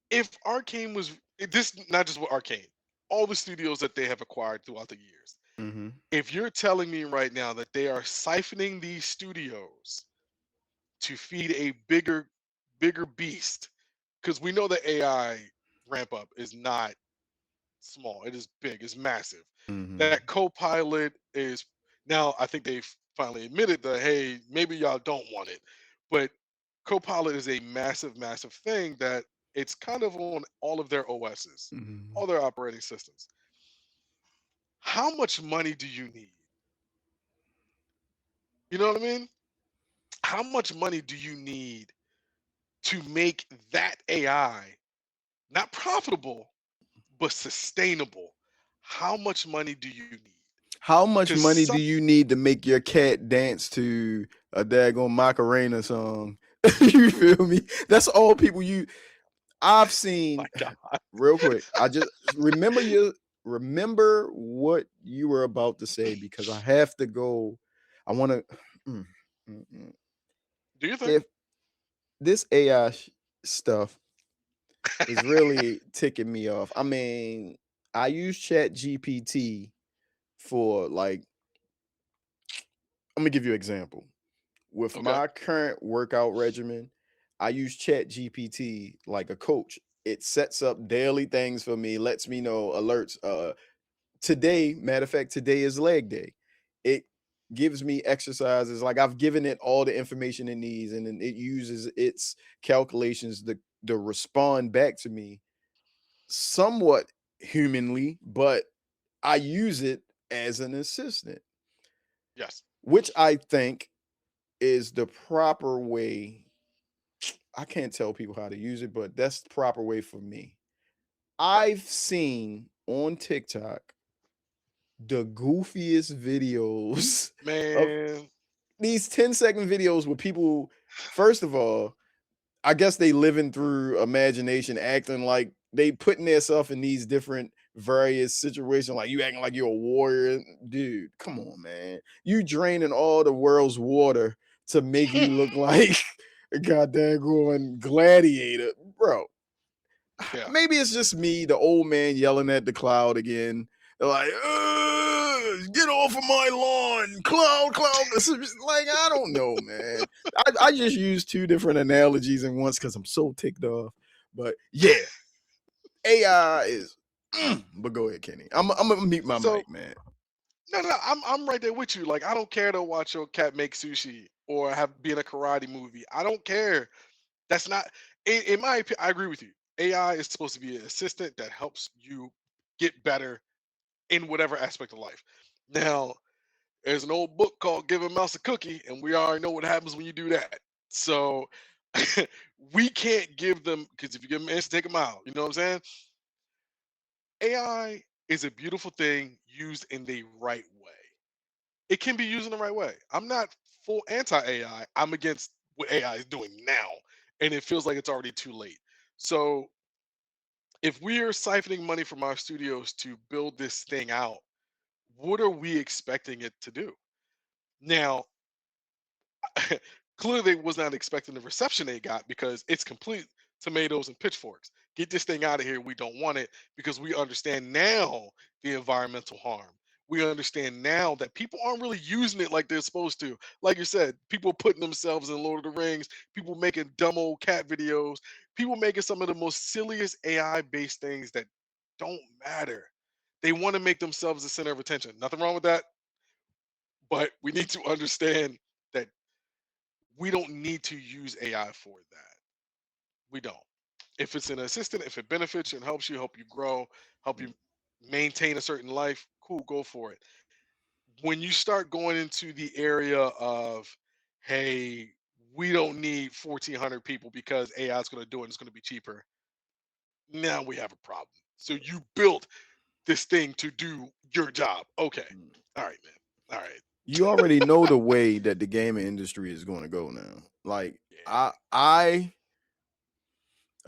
if Arcane was this, not just with Arcane, all the studios that they have acquired throughout the years. mhm, If you're telling me right now that they are siphoning these studios to feed a bigger beast, because we know the AI ramp up is not small. It is big. It's massive. mhm, That Copilot is now. I think they've finally admitted that, hey, maybe y'all don't want it, but Copilot is a massive, massive thing that it's kind of on all of their OSs, mhm. all their operating systems. How much money do you need? You know what I mean? How much money do you need to make that AI not profitable but sustainable? How much money do you need? How much Because money do you need to make your cat dance to a daggone Macarena song? You feel me? That's all people I've my seen God. real quick. I just remember what you were about to say because I have to go. I want to Do you think? if this AI stuff is really ticking me off. I mean, I use Chat GPT for like I'm gonna give you an example. With Okay. my current workout regimen, I use Chat GPT like a coach. It sets up daily things for me, lets me know alerts. Today, matter of fact, today is leg day. It gives me exercises. Like I've given it all the information it needs, and then it uses its calculations to respond back to me somewhat humanly, but I use it as an assistant, Yes. which I think is the proper way. I can't tell people how to use it, but that's the proper way for me. Right. I've seen on TikTok the goofiest videos of Man. these 10-second videos where people, first of all, I guess they living through imagination, acting like they putting themselves in these different various situations, like you acting like you're a warrior. Dude, come on, man. You draining all the world's water to make you look like a goddamn going gladiator. Bro, Yeah. maybe it's just me, the old man yelling at the cloud again. They're like, get off of my lawn, cloud, cloud. It's like, I don't know, man. I just used two different analogies in once because I'm so ticked off. But yeah, AI is. But go ahead, Kenny. I'm gonna mute my So mic, man. no, I'm right there with you. Like I don't care to watch your cat make sushi or have be in a karate movie. I don't care. That's not in my opinion. I agree with you. AI is supposed to be an assistant that helps you get better in whatever aspect of life. Now, there's an old book called "Give a Mouse a Cookie," and we already know what happens when you do that. So we can't give them because if you give them ants, take them out. You know what I'm saying? AI is a beautiful thing used in the right way. It can be used in the right way. I'm not full anti AI. I'm against what AI is doing now, and it feels like it's already too late. So if we are siphoning money from our studios to build this thing out, what are we expecting it to do? Now, clearly they was not expecting the reception they got because it's complete tomatoes and pitchforks. Get this thing out of here. We don't want it because we understand now the environmental harm. We understand now that people aren't really using it like they're supposed to. Like you said, people putting themselves in Lord of the Rings, people making dumb old cat videos, people making some of the most silliest AI based things that don't matter. They want to make themselves the center of attention. Nothing wrong with that, but we need to understand that we don't need to use AI for that. We don't. If it's an assistant, if it benefits you and helps you, help you grow, help you maintain a certain life, cool, go for it. When you start going into the area of, hey, we don't need 1,400 people because AI is going to do it and it's going to be cheaper, now we have a problem. So you built this thing to do your job. Okay. All right, man. All right. You already know the way that the gaming industry is going to go now. Like Yeah. I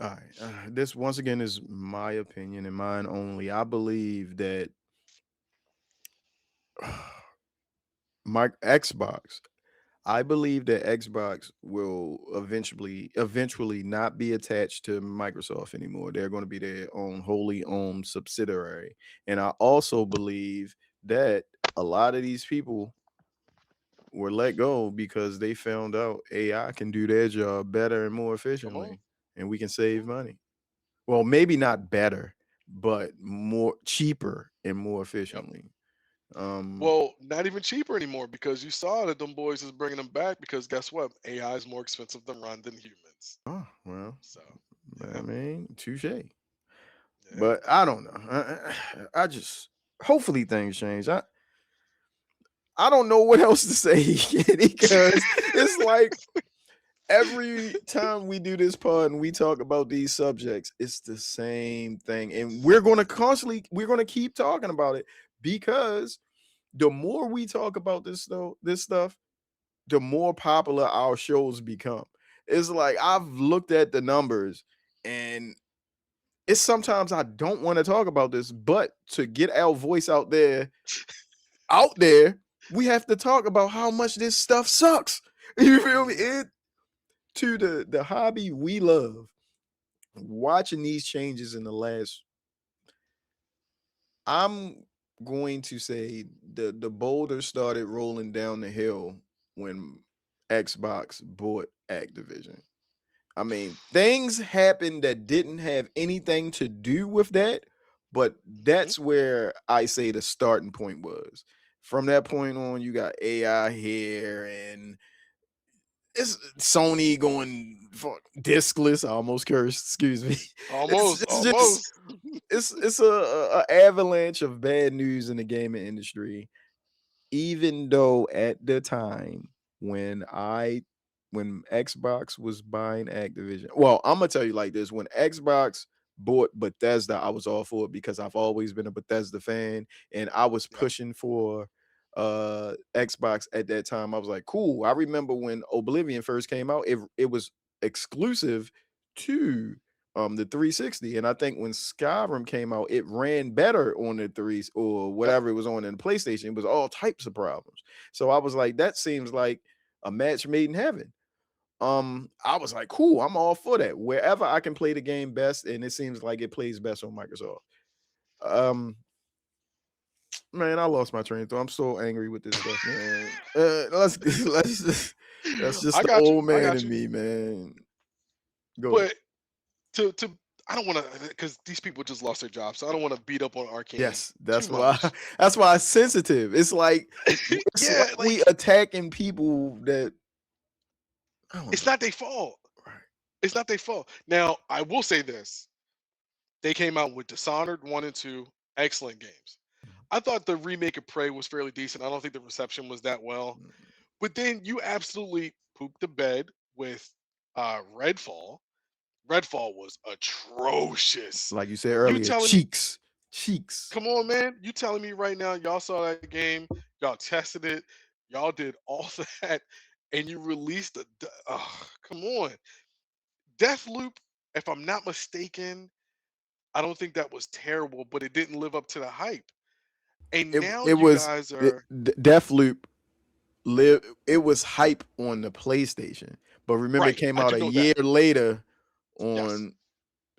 all right. This once again is my opinion and mine only. I believe that my Xbox. I believe that Xbox will eventually not be attached to Microsoft anymore. They're going to be their own wholly owned subsidiary. And I also believe that a lot of these people were let go because they found out AI can do their job better and more Come on. efficiently and we can Come save on. money. Well, maybe Come on. not better, but more cheaper and more Yep. efficiently. Um, Well, not even cheaper anymore because you saw that them boys is bringing them back because guess what? AI is more expensive to run than humans. oh, well, So, I yeah, mean, touche. yeah. But I don't know. I just hopefully things change. I don't know what else to say because it's like every time we do this pod and we talk about these subjects, it's the same thing. And we're going to keep talking about it because the more we talk about this stuff, the more popular our shows become. It's like I've looked at the numbers, and it's sometimes I don't want to talk about this, but to get our voice out there, we have to talk about how much this stuff sucks. You feel me? It to the hobby we love. Watching these changes in the last, I'm going to say the boulder started rolling down the hill when Xbox bought Activision. I mean, things happened that didn't have anything to do with that, but Mhm. that's where I say the starting point was. From that point on, you got AI here, and it's Sony going for discless. I almost cursed. Excuse me. Almost, It's just almost. it's a avalanche of bad news in the gaming industry, even though at the time when when Xbox was buying Activision, well, I'm gonna tell you like this: when Xbox bought Bethesda, I was all for it because I've always been a Bethesda fan, and I was Yep. pushing for Xbox at that time. I was like, cool. I remember when Oblivion first came out, it was exclusive to the 360, and I think when Skyrim came out, it ran better on the threes or Yep. whatever it was on in the PlayStation. It was all types of problems. So I was like, that seems like a match made in heaven. I was like, cool, I'm all for that. Wherever I can play the game best, and it seems like it plays best on Microsoft. Um, man, I lost my train of thought. I'm so angry with this stuff, man. Let's that's just I the got you. old I man got in you. me, man. Go ahead. But to I don't want to, because these people just lost their jobs, so I don't want to beat up on Arcane Yes, too that's why much. that's why it's sensitive. It's Yeah, like we like attacking people that I don't it's know. not their fault. Right. It's not their fault. Now, I will say this. They came out with Dishonored 1 and 2, excellent games. I thought the remake of Prey was fairly decent. I don't think the reception was that well. Mhm. But then you absolutely pooped the bed with Redfall. Redfall was atrocious. Like you said You earlier, telling me, cheeks. come on, man. You telling me right now, y'all saw that game, y'all tested it, y'all did all that, and you released come on. Deathloop, if I'm not mistaken, I don't think that was terrible, but it didn't live up to the hype. And now It you was guys are Deathloop live. It was hype on the PlayStation, but remember, it right. came I out do a know that. year later Yes, on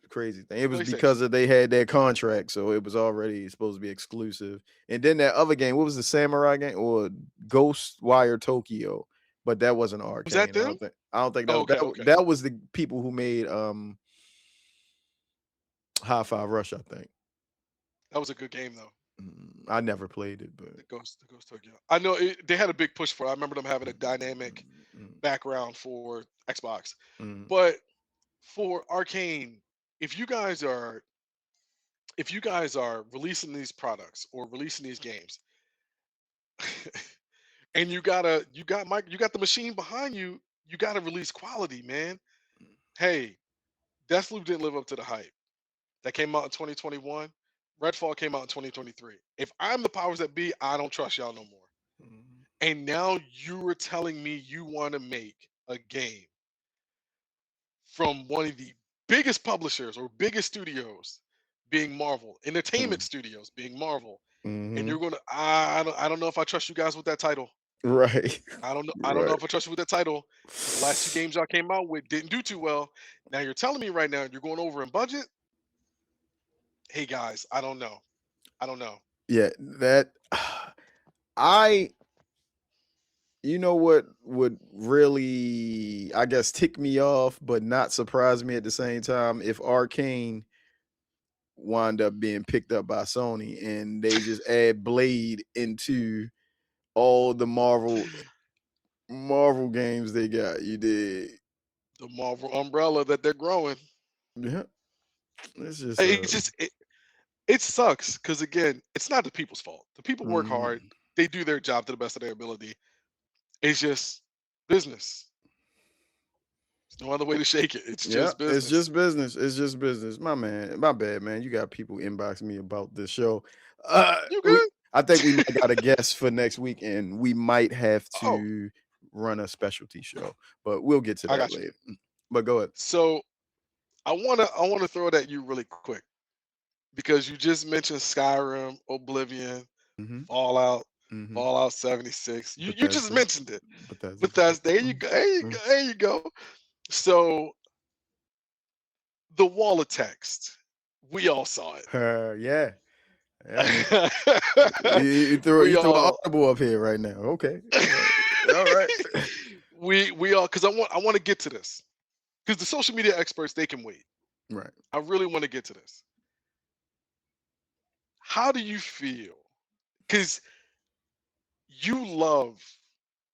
crazy thing. It was PlayStation. because they had that contract, so it was already supposed to be exclusive. And then that other game, what was the samurai game or Ghostwire Tokyo? But that wasn't Was that Arcane. them? I don't think Oh, that okay, okay. that was the people who made High Five Rush. I think. That was a good game though. I never played it, but The Ghost Tokyo. I know they had a big push for it. I remember them having a dynamic mm, background for Xbox. mm, But for Arcane, if you guys are if you guys are releasing these products or releasing these games, and you got the machine behind you, you got to release quality, man. Hey, Deathloop didn't live up to the hype. That came out in 2021. Redfall came out in 2023. If I'm the powers that be, I don't trust y'all no more. mm, And now you are telling me you want to make a game from one of the biggest publishers or biggest studios, being Marvel, entertainment mm, studios being Marvel, and mm-hmm. you're gonna I don't know if I trust you guys with that title. Right, I don't know right. if I trust you with that title because the last two games y'all came out with didn't do too well. Now you're telling me right now you're going over in budget. Hey guys, I don't know. I don't know. Yeah, that I you know what would really I guess tick me off but not surprise me at the same time if Arcane wind up being picked up by Sony and they just add Blade into all the Marvel games they got. You did. The Marvel umbrella that they're growing. Yeah. It's just It's just it sucks because again, it's not the people's fault. The people work hard. mm, They do their job to the best of their ability. It's just business. There's no other way to shake it. It's yeah, just it's business. just business. It's just business. My man, my bad, man. You got people inbox me about this show. You We good? I think we might got a guest for next week, and we might have Oh, to run a specialty show, but we'll get to I that got you. later. But go ahead. So I wanna throw it at you really quick because you just mentioned Skyrim, Oblivion, Mm-hmm. Fallout, Mm-hmm. Fallout 76. You just Bethesda. mentioned it. Bethesda. Bethesda. There you go. There you go. There you go. So the wall of text. We all saw Yeah. Yeah. it. You we throw an all audible up here right now. Okay. All right. we all because I want to get to this because the social media experts they can wait. Right. I really want to get to this. How do you feel? Because you love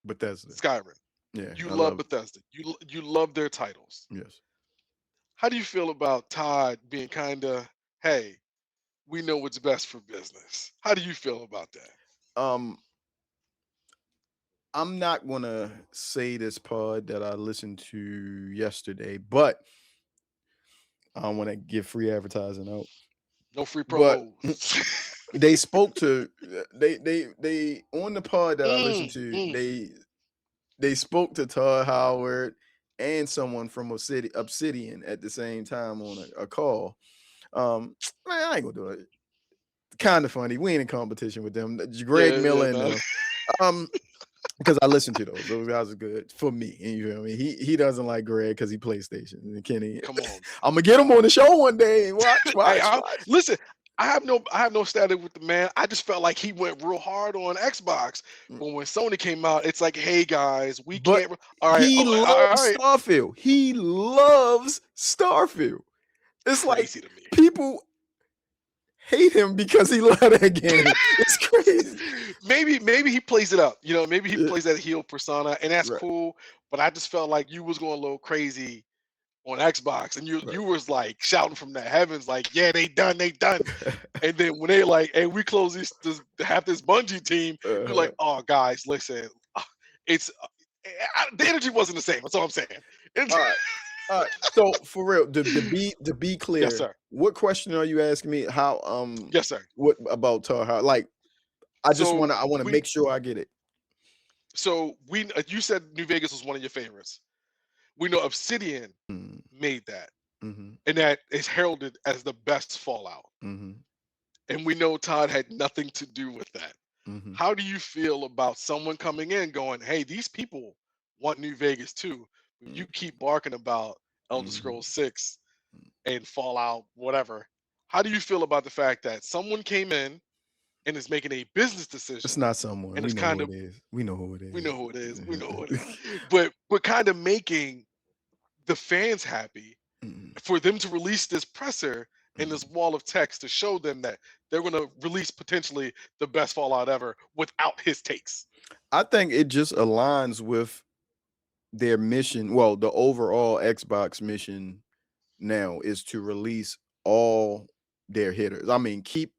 Bethesda. Skyrim, Yeah, you I love love it. Bethesda, you love their titles. Yes. How do you feel about Todd being kind of, hey, we know what's best for business? How do you feel about that? Um, I'm not gonna say this pod that I listened to yesterday, but I don't want to give free advertising out. No free But promos. they spoke to they on the pod that I listened to, Mm. they spoke to Todd Howard and someone from Obsidian at the same time on a call. Man, I ain't gonna do it. Kind of funny. We ain't in competition with them. Greg Yeah, yeah, Miller and no. them. Um, because I listened to those. Those guys are good for me. And you feel me? He doesn't like Greg because he PlayStation. And Kenny, Come on. I'm gonna get him on the show one day. Watch, Hey, watch, watch. listen. I have no static with the man. I just felt like he went real hard on Xbox, Mm. but when Sony came out, it's like, hey guys, we But can't. All right, he all loves right. Starfield. He loves Starfield. It's like Crazy to me. people hate him because he loved that game. It's crazy. Maybe he plays it up. Maybe he Yeah, plays that heel persona, and that's right, cool. But I just felt like you was going a little crazy on Xbox, and you right. you was like shouting from the heavens, like, yeah, they done. And then when they like, hey, we close have this Bungie team, you're uh, like, oh guys, listen, it's the energy wasn't the same. That's all I'm saying. all right. All right. So for real, to be Yes, clear, sir. what question are you asking me? How Yes, sir. what about Tar? How like So I wanna we make sure I get it. you said New Vegas was one of your favorites. We know Obsidian Mm, made that, mhm, and that is heralded as the best Fallout. mhm, And we know Todd had nothing to do with that. mhm, How do you feel about someone coming in going, hey, these people want New Vegas too, but mm, you keep barking about Elder mhm. Scrolls 6 and Fallout, whatever. How do you feel about the fact that someone came in and is making a business It's decision not someone. and We is know who kind it of, is. We know who it we know is. who it is, we know who it is, but kind of making the fans happy Mm, for them to release this presser and mm. this wall of text to show them that they're going to release potentially the best Fallout ever without his takes. I think it just aligns with their mission. Well, the overall Xbox mission now is to release all their hitters. I mean, keep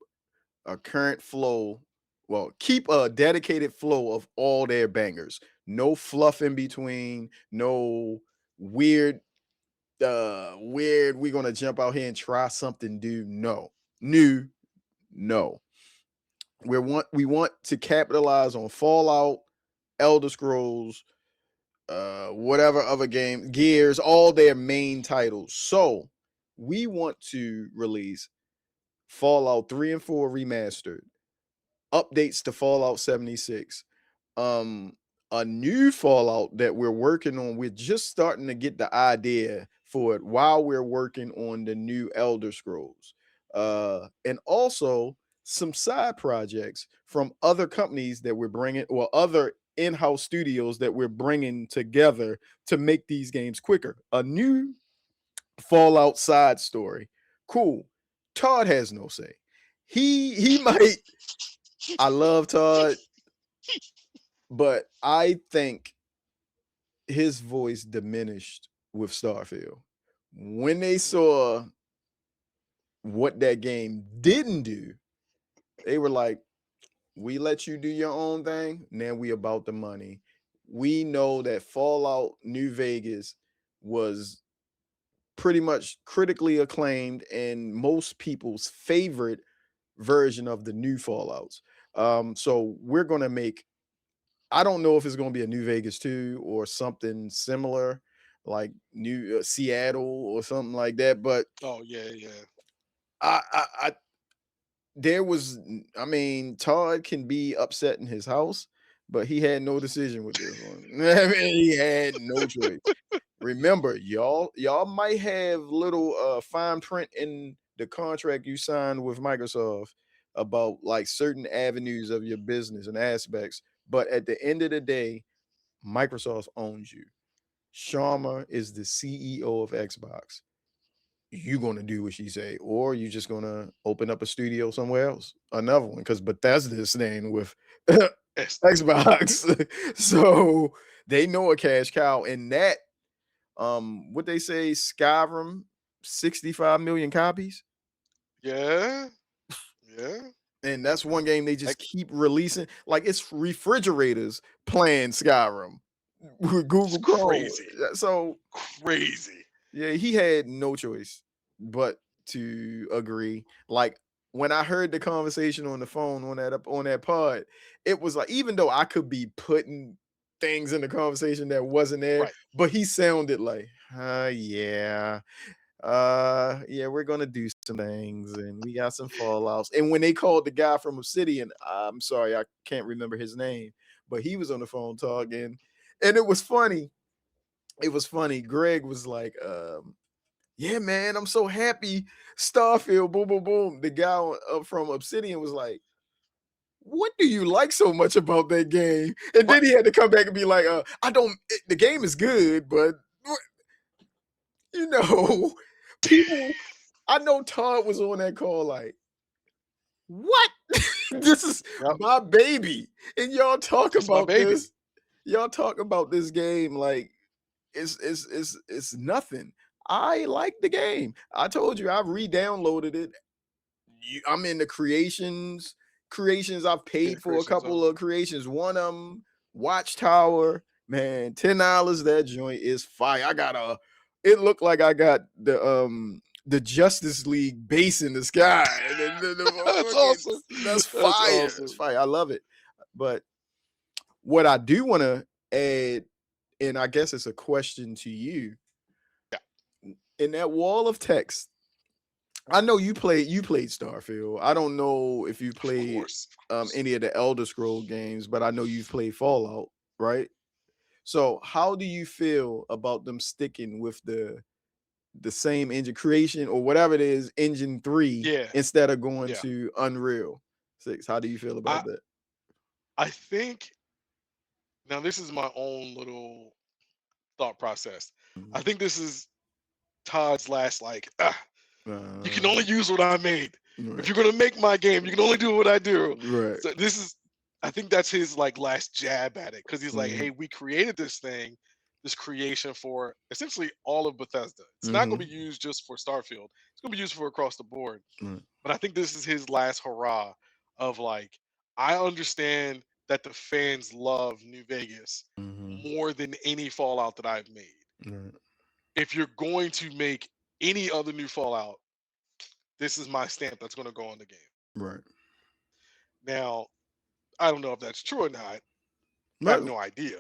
a current flow. Well, keep a dedicated flow of all their bangers. No fluff in between. No weird, weird. We're gonna jump out here and try something new. No. We want to capitalize on Fallout, Elder Scrolls, whatever other game, Gears, all their main titles. So we want to release Fallout 3 and 4 remastered, updates to Fallout 76, um, a new Fallout that we're working on. We're just starting to get the idea for it while we're working on the new Elder Scrolls. And also some side projects from other companies that we're bringing, or other in-house studios that we're bringing together to make these games quicker. A new Fallout side story. Cool. Todd has no say. He might. I love Todd, but I think his voice diminished with Starfield. When they saw what that game didn't do, they were like, we let you do your own thing. Now we about the money. We know that Fallout New Vegas was pretty much critically acclaimed and most people's favorite version of the new Fallouts. So we're gonna make. I don't know if it's gonna be a New Vegas 2 or something similar, like New Seattle or something like that. But Oh yeah, yeah. I there was, I mean, Todd can be upset in his house, but he had no decision with this one. I mean, he had no choice. Remember, y'all might have little fine print in the contract you signed with Microsoft about like certain avenues of your business and aspects, but at the end of the day, Microsoft owns you. Sharma is the CEO of Xbox. You gonna do what she say, or you just gonna open up a studio somewhere else, another one, because Bethesda is staying with It's, Xbox. So they know a cash cow, and that what they say, Skyrim, 65 million copies. yeah, yeah. And that's one game they Like, just keep releasing. Like it's refrigerators playing Skyrim with it's Google Chrome. crazy, So crazy. yeah, he had no choice but to agree. Like when I heard the conversation on the phone on that pod, it was like, even though I could be putting things in the conversation that wasn't there, Right. but he sounded like, yeah, yeah, we're gonna do some things and we got some fallouts. And when they called the guy from Obsidian, I'm sorry, I can't remember his name, but he was on the phone talking, and it was funny. It was funny. Greg was like, yeah, man, I'm so happy. Starfield, boom, boom, boom. The guy from Obsidian was like, what do you like so much about that game? And Right. then he had to come back and be like, I don't, the game is good, but you know, people, I know Todd was on that call like, what? This is Yep. my baby. And y'all talk It's my about baby. this. Y'all talk about this game like it's nothing. I like the game. I told you I've re-downloaded it. I'm in the creations. Creations, I've In the paid for a creation couple zone. of creations. One of them, Watchtower, man, $10. That joint is fire. I got a. It looked like I got the Justice League base in the sky. And then That's awesome. that's That's fire. It's awesome. fire. I love it. But what I do want to add, and I guess it's a question to you, Yeah, in that wall of text, I know you played Starfield. I don't know if you of played course, of course. any of the Elder Scroll games, but I know you've played Fallout, right? So how do you feel about them sticking with the same engine creation or whatever it is, engine 3, Yeah, instead of going yeah. to Unreal 6? How do you feel I about that? I think now this is my own little thought process. I Mhm. think this is Todd's last like, ah, you can Uh, only use what I made. If right, you're gonna make my game, you can only do what I do. right. So this is, I think that's his like last jab at it because he's like, Mhm, hey, we created this thing, this creation for essentially all of Bethesda. It's not gonna mhm, be used just for Starfield. It's gonna be used for across the board. right, But I think this is his last hurrah of like, I understand that the fans love New Vegas mhm, more than any Fallout that I've made. right, If you're going to make any other new Fallout, this is my stamp that's going to go on the game. right. Now, I don't know if that's true or not. I have Right. no idea.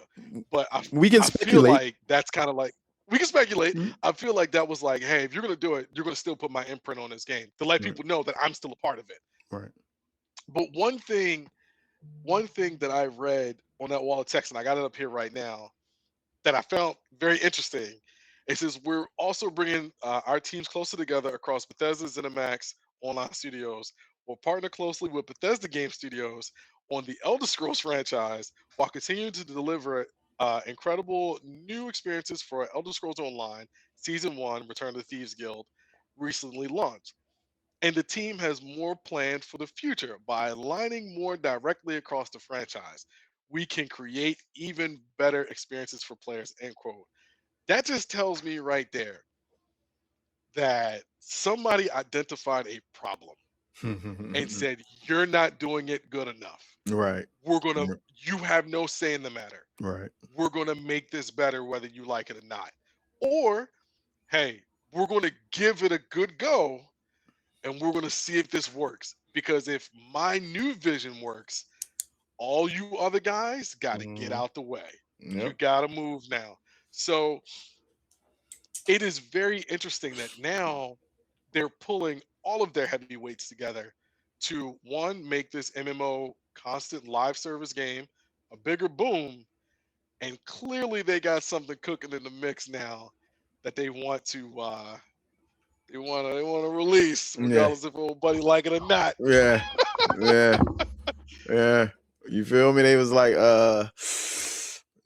But We can I feel speculate. like that's kind of like, we can speculate. Mhm, I feel like that was like, hey, if you're going to do it, you're going to still put my imprint on this game to let right, people know that I'm still a part of it. right. But one thing that I read on that wall of text, and I got it up here right now, that I found very interesting. It says we're also bringing our teams closer together across Bethesda, ZeniMax, online studios. We'll partner closely with Bethesda Game Studios on the Elder Scrolls franchise while continuing to deliver incredible new experiences for Elder Scrolls Online Season 1 Return to the Thieves Guild recently launched. And the team has more planned for the future by aligning more directly across the franchise. We can create even better experiences for players, end quote. That just tells me right there that somebody identified a problem and said, you're not doing it good enough. Right. We're going to, r- you have no say in the matter. Right. We're going to make this better whether you like it or not. Or, hey, we're going to give it a good go and we're going to see if this works because if my new vision works, all you other guys got to get Mhm. out the way. You Yep. got to move now. So it is very interesting that now they're pulling all of their heavyweights together to one, make this MMO constant live service game a bigger boom, and clearly they got something cooking in the mix now that they want to release, Yeah. regardless if old buddy like it or not. Yeah. Yeah. Yeah. You feel me? They was like,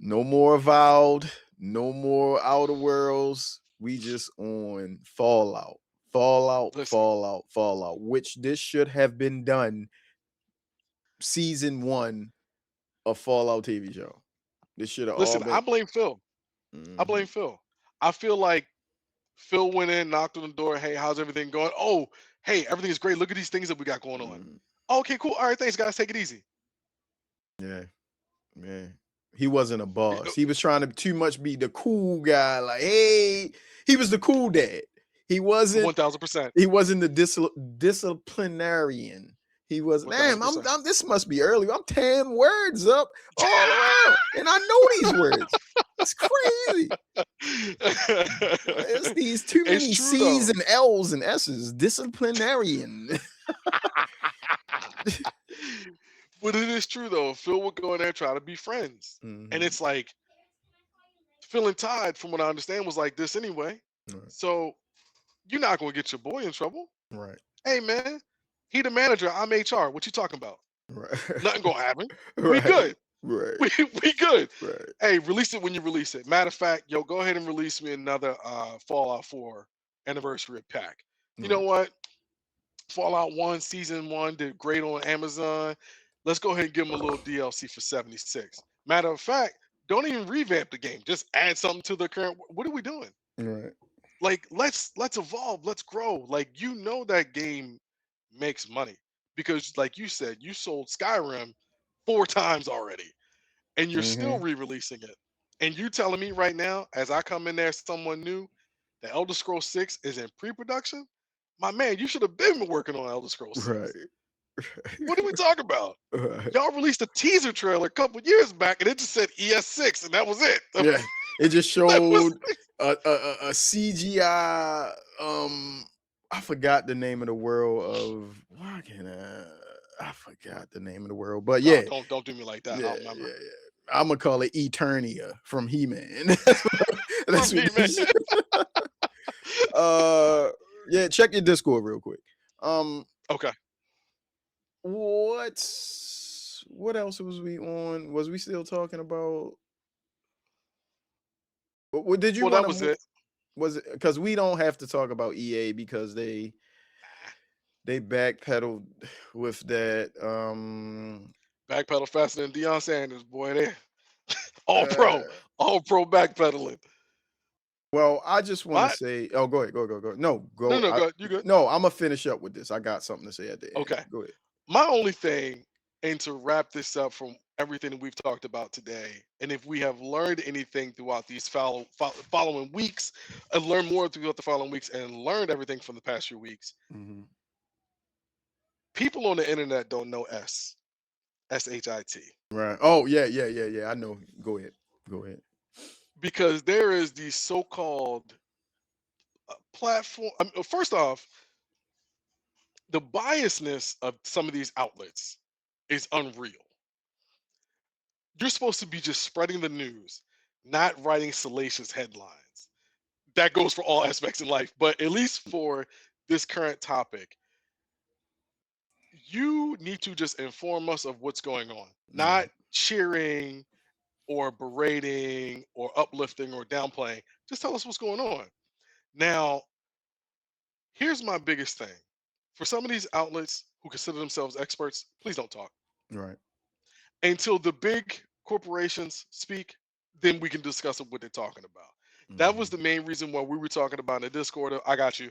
no more Avowed, no more Outer Worlds. We just on Fallout. Fallout, Listen, Fallout, Fallout, which this should have been done season 1 of Fallout TV show. This should have all listen. been. I blame Phil. I blame Mhm. Phil. I feel like Phil went in, knocked on the door. Hey, how's everything going? Oh, hey, everything is great. Look at these things that we got going on. Mhm. Okay, cool. All right, thanks, guys. Take it easy. Yeah. Yeah. He wasn't a Y- uh, boss. He was trying to too much be the cool guy. Like, hey, he was the cool dad. He wasn't 1,000%. he wasn't the disciplinarian. He was, damn, 1,000%. this must be early. I'm 10 words up all around. And I know these words. It's crazy. It's these too It's many true C's though. and L's and S's. Disciplinarian. But it is true though. Phil would go in there try to be friends, and Mhm. it's like Phil and Todd, from what I understand, was like this anyway. Right. So you're not gonna get your boy in trouble. Right. Hey man, he the manager. I'm HR. What you talking about? Right. Nothing gonna happen. We Right. good. Right. We good. Right. Hey, release it when you release it. Matter of fact, yo, go ahead and release me another Fallout 4 anniversary pack. You know Right. what? Fallout 1 Season 1 did great on Amazon. Let's go ahead and give them a little DLC for 76. Matter of fact, don't even revamp the game. Just add something to the current. What are we doing? Right. Like let's evolve, let's grow. Like that game makes money because like you said, you sold Skyrim 4 times already and you're still Mhm. re-releasing it. And you telling me right now, as I come in there, someone new, the Elder Scrolls 6 is in pre-production? My man, you should have been working on Elder Scrolls 6. Right. What are we talking about? Right. Y'all released a teaser trailer a couple years back, and it just said ES6, and that was it. Yeah. It just That was showed a CGI. I forgot the name of the world of. Why can I forgot the name of the world, but no, yeah, don't do me like that. yeah, I'll remember. yeah, yeah. I'm gonna call it Eternia from He-Man. For That's me, what man. this. Uh, yeah. Check your Discord real quick. Okay. What else was we on? Was we still talking about? What did you Well, want that to was move? it. Was it because we don't have to talk about EA because they backpedaled with that Backpedal faster than Deion Sanders, boy. There, all uh pro, all pro backpedaling. well, I just want to My say, oh, go ahead, go. No, no, go. no, go. You good? No, I'm gonna finish up with this. I got something to say at the end. Okay. Go ahead. My only thing, and to wrap this up from everything that we've talked about today, and if we have learned anything throughout these following weeks, and learned more throughout the following weeks, and learned everything from the past few weeks, Mhm. people on the internet don't know SHIT, Right. Oh, yeah. I know. Go ahead. Go ahead. because there is these so-called platform. First off, the biasness of some of these outlets is unreal. You're supposed to be just spreading the news, not writing salacious headlines. That goes for all aspects in life, but at least for this current topic, you need to just inform us of what's going on, not Right. cheering or berating or uplifting or downplaying. Just tell us what's going on. Now, here's my biggest thing. For some of these outlets who consider themselves experts, please don't talk. Right. Until the big corporations speak, then we can discuss what they're talking about. That was Mhm. the main reason why we were talking about in the Discord. I got you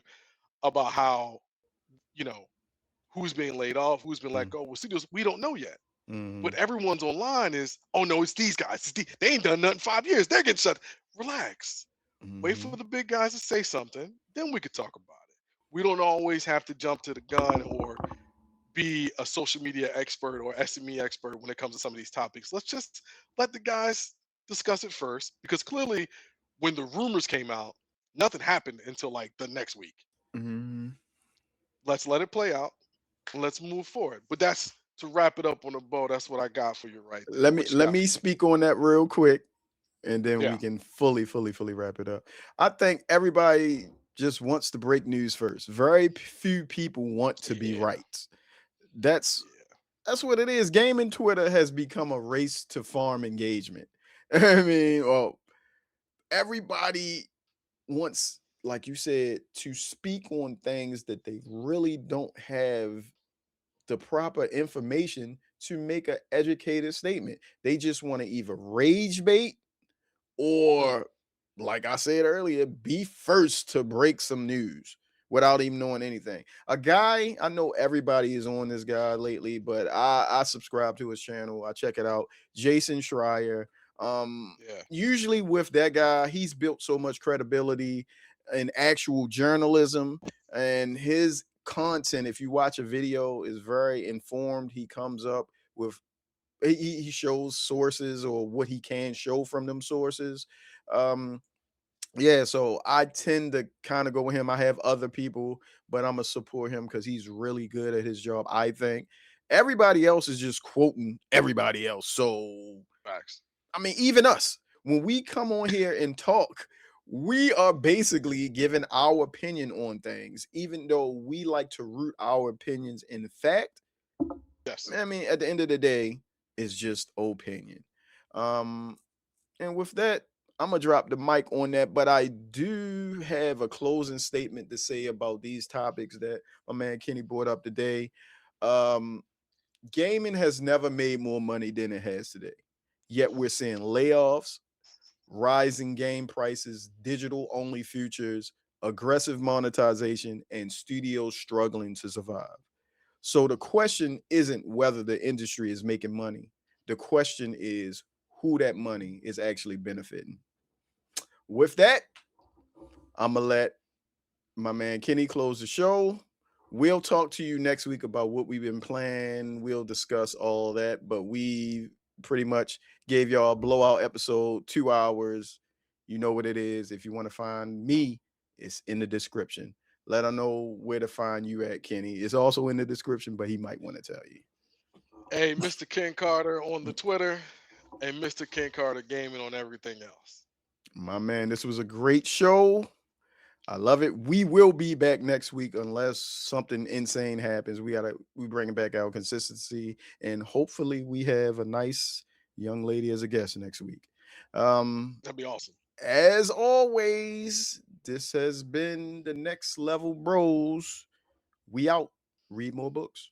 about how, you know, who's being laid off, who's been let Mm. go. Well, studios, we don't know yet. But Mhm. everyone's online is, oh no, it's these guys. They ain't done nothing 5 years. They're getting shut. Relax. Wait for Mhm. the big guys to say something. Then we could talk about it. We don't always have to jump to the gun or be a social media expert or SME expert when it comes to some of these topics. Let's just let the guys discuss it first, because clearly, when the rumors came out, nothing happened until like the next week. Mhm. Let's let it play out and let's move forward. But that's to wrap it up on a bow. That's what I got for you right there. Let me What you let got for me me? speak on that real quick, and then Yeah, we can fully wrap it up. I think everybody just wants to break news first. Very few people want to be yeah, right. That's yeah. that's what it is. Gaming Twitter has become a race to farm engagement. I mean, well, everybody wants, like you said, to speak on things that they really don't have the proper information to make an educated statement. They just want to either rage bait Mm, or, like I said earlier, be first to break some news without even knowing anything. A guy, I know everybody is on this guy lately, but I subscribe to his channel. I check it out. Jason Schreier. yeah, Usually with that guy, he's built so much credibility in actual journalism, and his content, if you watch a video, is very informed. He comes up with he shows sources or what he can show from them sources. Um, yeah, so I tend to kind of go with him. I have other people, but I'm gonna support him because he's really good at his job. I think everybody else is just quoting everybody else. So facts. I mean, even us, when we come on here and talk, we are basically giving our opinion on things, even though we like to root our opinions in fact. Yes. I mean, at the end of the day, it's just opinion. Um, and with that, I'm gonna drop the mic on that, but I do have a closing statement to say about these topics that my man Kenny brought up today. Um, Gaming has never made more money than it has today. Yet we're seeing layoffs, rising game prices, digital only futures, aggressive monetization, and studios struggling to survive. So the question isn't whether the industry is making money. The question is who that money is actually benefiting. With that, I'm going to let my man Kenny close the show. We'll talk to you next week about what we've been planning. We'll discuss all that, but we pretty much gave y'all a blowout episode, 2 hours. You know what it is. If you want to find me, it's in the description. Let her know where to find you at, Kenny. It's also in the description, but he might want to tell you. Hey, Mr. Ken Carter on the Twitter, and Mr. Ken Carter Gaming on everything else. My man, this was a great show. I love it. We will be back next week unless something insane happens. We bring it back our consistency, and hopefully we have a nice young lady as a guest next week. Um, That'd be awesome. as always, this has been the Next Level Bros. We out. Read more books.